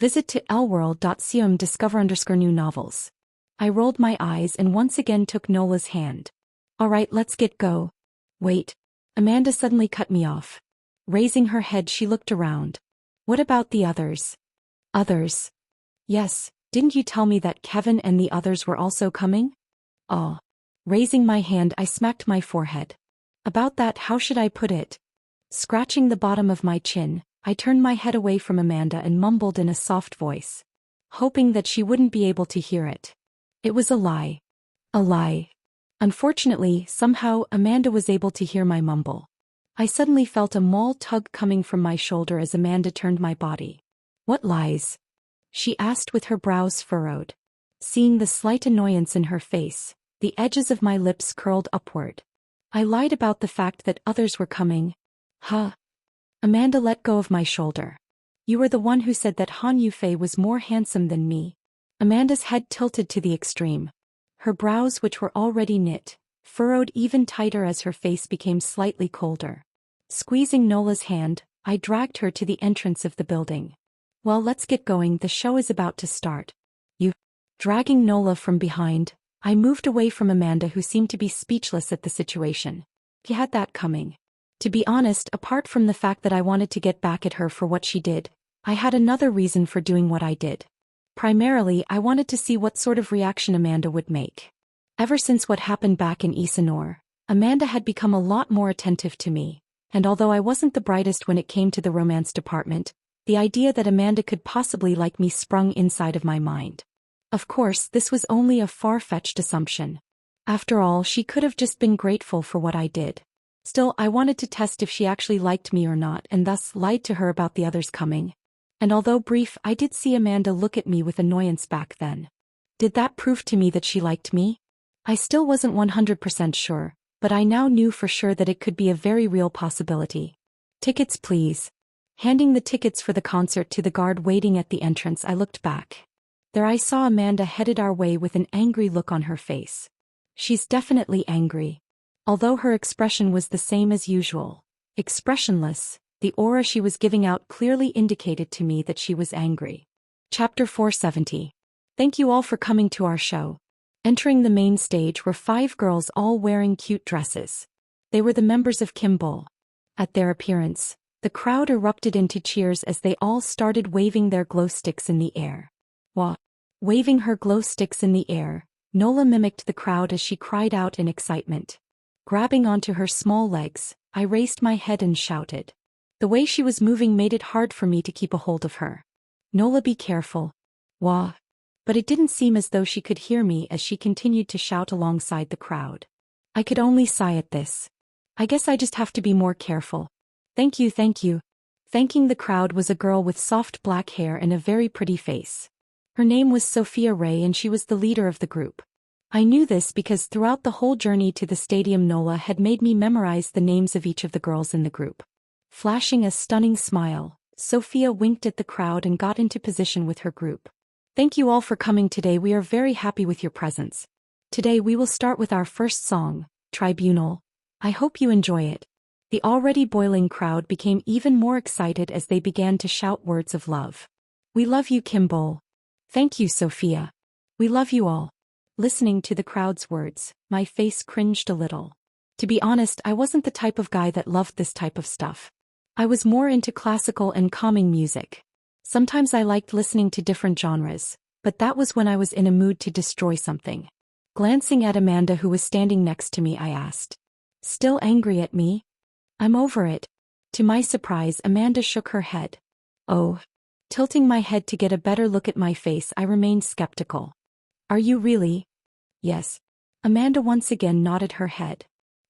Visit to lworld.com discover_new novels. I rolled my eyes and once again took Nola's hand. "All right, let's get go." "Wait." Amanda suddenly cut me off. Raising her head, she looked around. "What about the others?" "Others?" "Yes, didn't you tell me that Kevin and the others were also coming?" "Oh." Raising my hand, I smacked my forehead. "About that, how should I put it?" Scratching the bottom of my chin, I turned my head away from Amanda and mumbled in a soft voice, hoping that she wouldn't be able to hear it. It was a lie. A lie. Unfortunately, somehow, Amanda was able to hear my mumble. I suddenly felt a small tug coming from my shoulder as Amanda turned my body. "What lies?" she asked with her brows furrowed. Seeing the slight annoyance in her face, the edges of my lips curled upward. "I lied about the fact that others were coming." "Huh?" Amanda let go of my shoulder. "You were the one who said that Han Yufei was more handsome than me." Amanda's head tilted to the extreme. Her brows, which were already knit, furrowed even tighter as her face became slightly colder. Squeezing Nola's hand, I dragged her to the entrance of the building. "Well, let's get going, the show is about to start." "You..." Dragging Nola from behind, I moved away from Amanda, who seemed to be speechless at the situation. He had that coming. To be honest, apart from the fact that I wanted to get back at her for what she did, I had another reason for doing what I did. Primarily, I wanted to see what sort of reaction Amanda would make. Ever since what happened back in Isanor, Amanda had become a lot more attentive to me, and although I wasn't the brightest when it came to the romance department, the idea that Amanda could possibly like me sprung inside of my mind. Of course, this was only a far-fetched assumption. After all, she could have just been grateful for what I did. Still, I wanted to test if she actually liked me or not, and thus lied to her about the others coming. And although brief, I did see Amanda look at me with annoyance back then. Did that prove to me that she liked me? I still wasn't 100% sure, but I now knew for sure that it could be a very real possibility. "Tickets, please." Handing the tickets for the concert to the guard waiting at the entrance, I looked back. There I saw Amanda headed our way with an angry look on her face. She's definitely angry. Although her expression was the same as usual, expressionless, the aura she was giving out clearly indicated to me that she was angry. Chapter 470. Thank you all for coming to our show. Entering the main stage were 5 girls all wearing cute dresses. They were the members of Kimball. At their appearance, The crowd erupted into cheers as they all started waving their glow sticks in the air. Wah! Waving her glow sticks in the air, Nola mimicked the crowd as she cried out in excitement. Grabbing onto her small legs, I raised my head and shouted. The way she was moving made it hard for me to keep a hold of her. Nola, be careful. Wah! But it didn't seem as though she could hear me as she continued to shout alongside the crowd. I could only sigh at this. I guess I just have to be more careful. Thank you, thank you. Thanking the crowd was a girl with soft black hair and a very pretty face. Her name was Sophia Ray and she was the leader of the group. I knew this because throughout the whole journey to the stadium Nola had made me memorize the names of each of the girls in the group. Flashing a stunning smile, Sophia winked at the crowd and got into position with her group. Thank you all for coming today. We are very happy with your presence. Today we will start with our first song, Tribunal. I hope you enjoy it. The already boiling crowd became even more excited as they began to shout words of love. We love you, Kimball. Thank you, Sophia. We love you all. Listening to the crowd's words, my face cringed a little. To be honest, I wasn't the type of guy that loved this type of stuff. I was more into classical and calming music. Sometimes I liked listening to different genres, but that was when I was in a mood to destroy something. Glancing at Amanda, who was standing next to me, I asked, "Still angry at me?" "I'm over it." To my surprise, Amanda shook her head. "Oh." Tilting my head to get a better look at my face, I remained skeptical. "Are you really?" "Yes." Amanda once again nodded her head.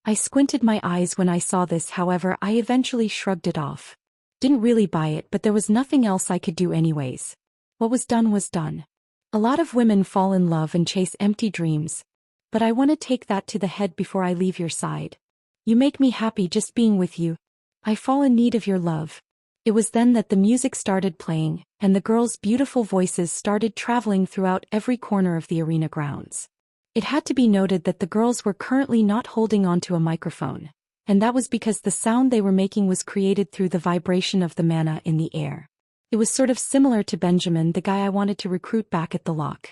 I squinted my eyes when I saw this, however, I eventually shrugged it off. Didn't really buy it, but there was nothing else I could do anyways. What was done was done. A lot of women fall in love and chase empty dreams. But I want to take that to the head before I leave your side. You make me happy just being with you. I fall in need of your love. It was then that the music started playing, and the girls' beautiful voices started traveling throughout every corner of the arena grounds. It had to be noted that the girls were currently not holding onto a microphone, and that was because the sound they were making was created through the vibration of the mana in the air. It was sort of similar to Benjamin, the guy I wanted to recruit back at the lock.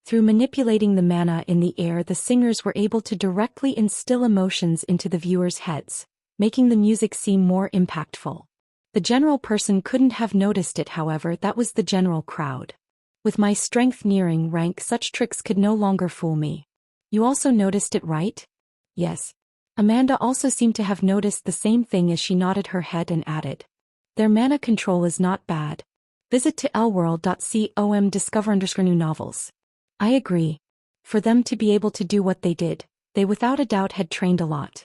Through manipulating the mana in the air, the singers were able to directly instill emotions into the viewers' heads, making the music seem more impactful. The general person couldn't have noticed it, however, that was the general crowd. With my strength nearing rank, such tricks could no longer fool me. You also noticed it, right? Yes. Amanda also seemed to have noticed the same thing as she nodded her head and added, "Their mana control is not bad. Visit to lworld.com, discover _new novels." I agree. For them to be able to do what they did, they without a doubt had trained a lot.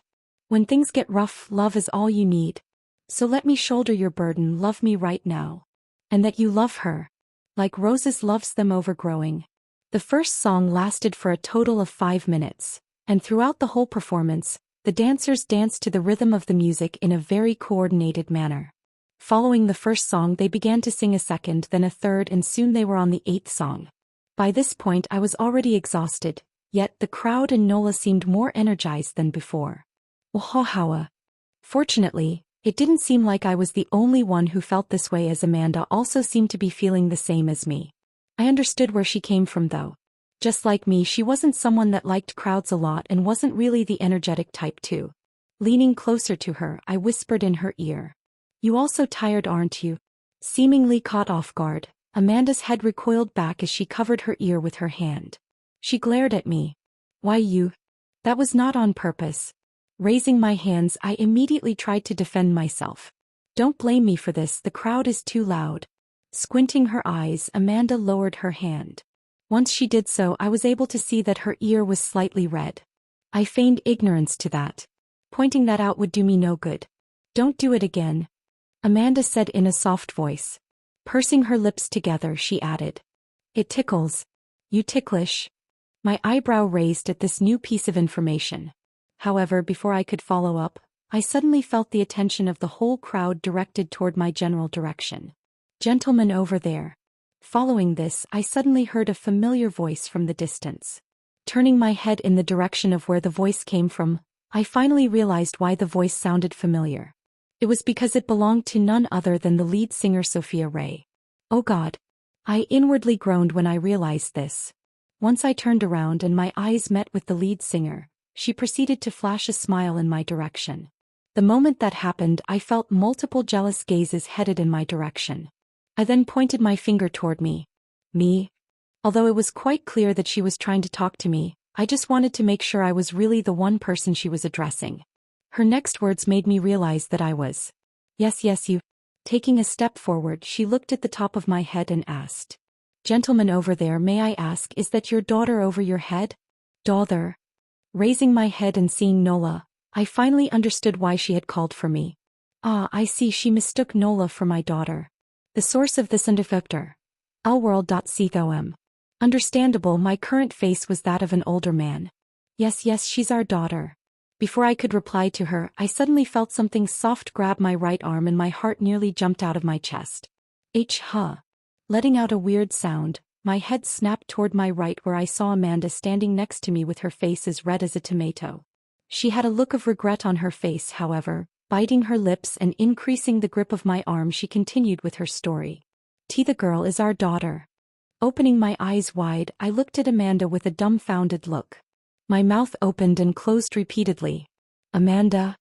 When things get rough, love is all you need. So let me shoulder your burden, love me right now. And that you love her. Like roses loves them overgrowing. The first song lasted for a total of 5 minutes, and throughout the whole performance, the dancers danced to the rhythm of the music in a very coordinated manner. Following the first song, they began to sing a second, then a third, and soon they were on the 8th song. By this point I was already exhausted, yet the crowd and Nola seemed more energized than before. Wahahawa. Fortunately, it didn't seem like I was the only one who felt this way, as Amanda also seemed to be feeling the same as me. I understood where she came from though. Just like me, she wasn't someone that liked crowds a lot and wasn't really the energetic type too. Leaning closer to her, I whispered in her ear, "You also tired, aren't you?" Seemingly caught off guard, Amanda's head recoiled back as she covered her ear with her hand. She glared at me. "Why you? That was not on purpose." Raising my hands, I immediately tried to defend myself. "Don't blame me for this, the crowd is too loud." Squinting her eyes, Amanda lowered her hand. Once she did so, I was able to see that her ear was slightly red. I feigned ignorance to that. Pointing that out would do me no good. "Don't do it again," Amanda said in a soft voice. Pursing her lips together, she added, "It tickles. You ticklish." My eyebrow raised at this new piece of information. However, before I could follow up, I suddenly felt the attention of the whole crowd directed toward my general direction. "Gentlemen over there." Following this, I suddenly heard a familiar voice from the distance. Turning my head in the direction of where the voice came from, I finally realized why the voice sounded familiar. It was because it belonged to none other than the lead singer, Sophia Ray. Oh God! I inwardly groaned when I realized this. Once I turned around and my eyes met with the lead singer, she proceeded to flash a smile in my direction. The moment that happened, I felt multiple jealous gazes headed in my direction. I then pointed my finger toward me. Me? Although it was quite clear that she was trying to talk to me, I just wanted to make sure I was really the one person she was addressing. Her next words made me realize that I was. Yes, you. Taking a step forward, she looked at the top of my head and asked. Gentleman over there, may I ask, is that your daughter over your head? Daughter. Raising my head and seeing Nola, I finally understood why she had called for me. Ah, I see, she mistook Nola for my daughter. The source of this undefector. lworld.com. Understandable, my current face was that of an older man. Yes, she's our daughter. Before I could reply to her, I suddenly felt something soft grab my right arm and my heart nearly jumped out of my chest. Letting out a weird sound, my head snapped toward my right where I saw Amanda standing next to me with her face as red as a tomato. She had a look of regret on her face, however. Biting her lips and increasing the grip of my arm, she continued with her story. The girl is our daughter. Opening my eyes wide, I looked at Amanda with a dumbfounded look. My mouth opened and closed repeatedly. Amanda?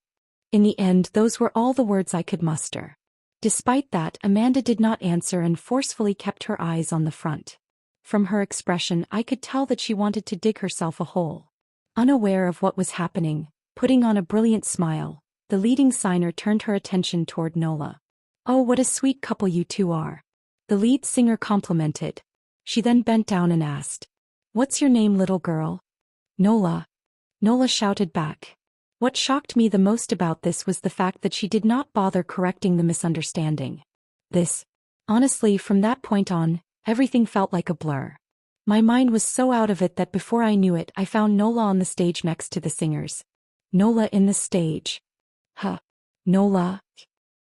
In the end, those were all the words I could muster. Despite that, Amanda did not answer and forcefully kept her eyes on the front. From her expression, I could tell that she wanted to dig herself a hole. Unaware of what was happening, putting on a brilliant smile, the leading singer turned her attention toward Nola. Oh, what a sweet couple you two are. The lead singer complimented. She then bent down and asked, What's your name, little girl? Nola. Nola shouted back. What shocked me the most about this was the fact that she did not bother correcting the misunderstanding. Honestly, from that point on, everything felt like a blur. My mind was so out of it that before I knew it, I found Nola on the stage next to the singers. Nola in the stage. Nola.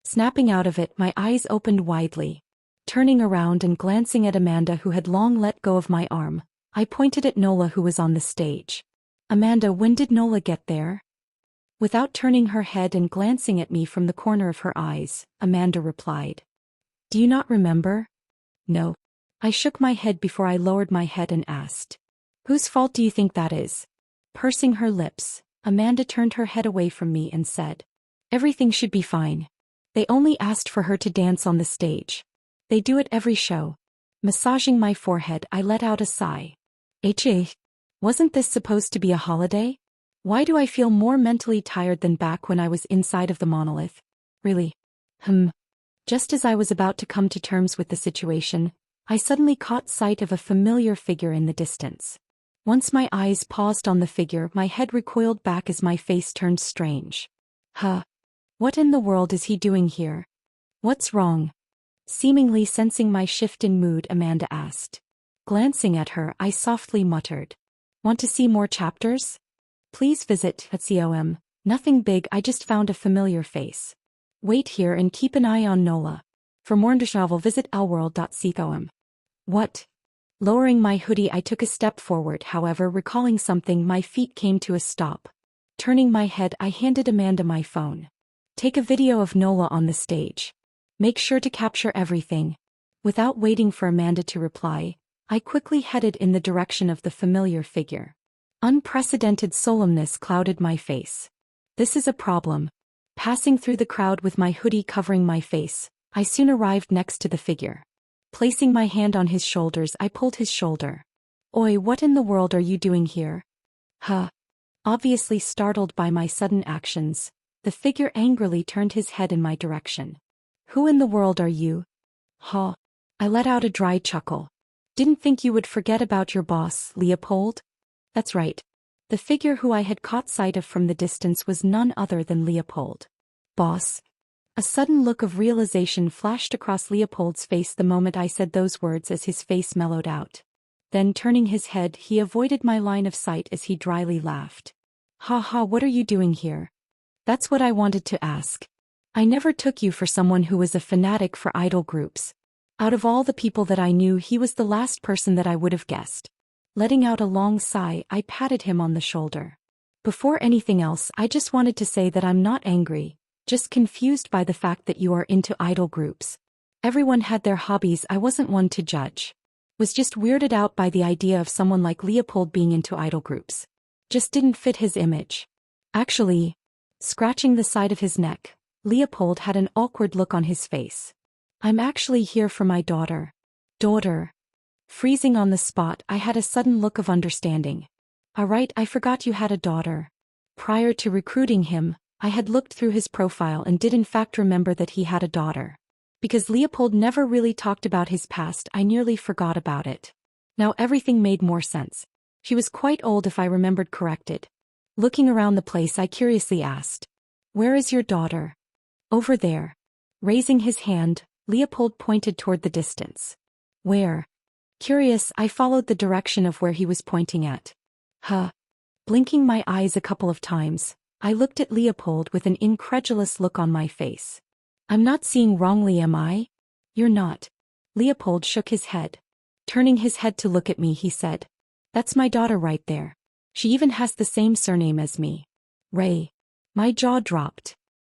Snapping out of it, my eyes opened widely. Turning around and glancing at Amanda, who had long let go of my arm, I pointed at Nola, who was on the stage. Amanda, when did Nola get there? Without turning her head and glancing at me from the corner of her eyes, Amanda replied. Do you not remember? No. I shook my head before I lowered my head and asked. Whose fault do you think that is? Pursing her lips, Amanda turned her head away from me and said. Everything should be fine. They only asked for her to dance on the stage. They do it every show. Massaging my forehead, I let out a sigh. Wasn't this supposed to be a holiday? Why do I feel more mentally tired than back when I was inside of the monolith? Really? Just as I was about to come to terms with the situation, I suddenly caught sight of a familiar figure in the distance. Once my eyes paused on the figure, my head recoiled back as my face turned strange. What in the world is he doing here? What's wrong? Seemingly sensing my shift in mood, Amanda asked. Glancing at her, I softly muttered. Want to see more chapters? Please visit S81. Nothing big, I just found a familiar face. Wait here and keep an eye on Nola. For more travel, visit lworld.com. What? Lowering my hoodie, I took a step forward, however, recalling something, my feet came to a stop. Turning my head, I handed Amanda my phone. Take a video of Nola on the stage. Make sure to capture everything. Without waiting for Amanda to reply, I quickly headed in the direction of the familiar figure. Unprecedented solemnness clouded my face. This is a problem. Passing through the crowd with my hoodie covering my face, I soon arrived next to the figure. Placing my hand on his shoulders, I pulled his shoulder. Oi, what in the world are you doing here? Obviously startled by my sudden actions, the figure angrily turned his head in my direction. Who in the world are you? I let out a dry chuckle. Didn't think you would forget about your boss, Leopold? That's right. The figure who I had caught sight of from the distance was none other than Leopold. Boss? A sudden look of realization flashed across Leopold's face the moment I said those words as his face mellowed out. Then turning his head, he avoided my line of sight as he dryly laughed. What are you doing here? That's what I wanted to ask. I never took you for someone who was a fanatic for idol groups. Out of all the people that I knew, he was the last person that I would have guessed. Letting out a long sigh, I patted him on the shoulder. Before anything else, I just wanted to say that I'm not angry, just confused by the fact that you are into idol groups. Everyone had their hobbies, I wasn't one to judge. Was just weirded out by the idea of someone like Leopold being into idol groups. Just didn't fit his image. Actually, Scratching the side of his neck, Leopold had an awkward look on his face. I'm actually here for my daughter. Daughter. Freezing on the spot, I had a sudden look of understanding. Right, I forgot you had a daughter. Prior to recruiting him, I had looked through his profile and did in fact remember that he had a daughter. Because Leopold never really talked about his past, I nearly forgot about it. Now everything made more sense. She was quite old if I remembered corrected. Looking around the place, I curiously asked, "Where is your daughter?" "Over there." Raising his hand, Leopold pointed toward the distance. "Where?" Curious, I followed the direction of where he was pointing at. Huh. Blinking my eyes a couple of times, I looked at Leopold with an incredulous look on my face. I'm not seeing wrongly, am I? You're not. Leopold shook his head. Turning his head to look at me, he said, "That's my daughter right there. She even has the same surname as me. Ray." My jaw dropped.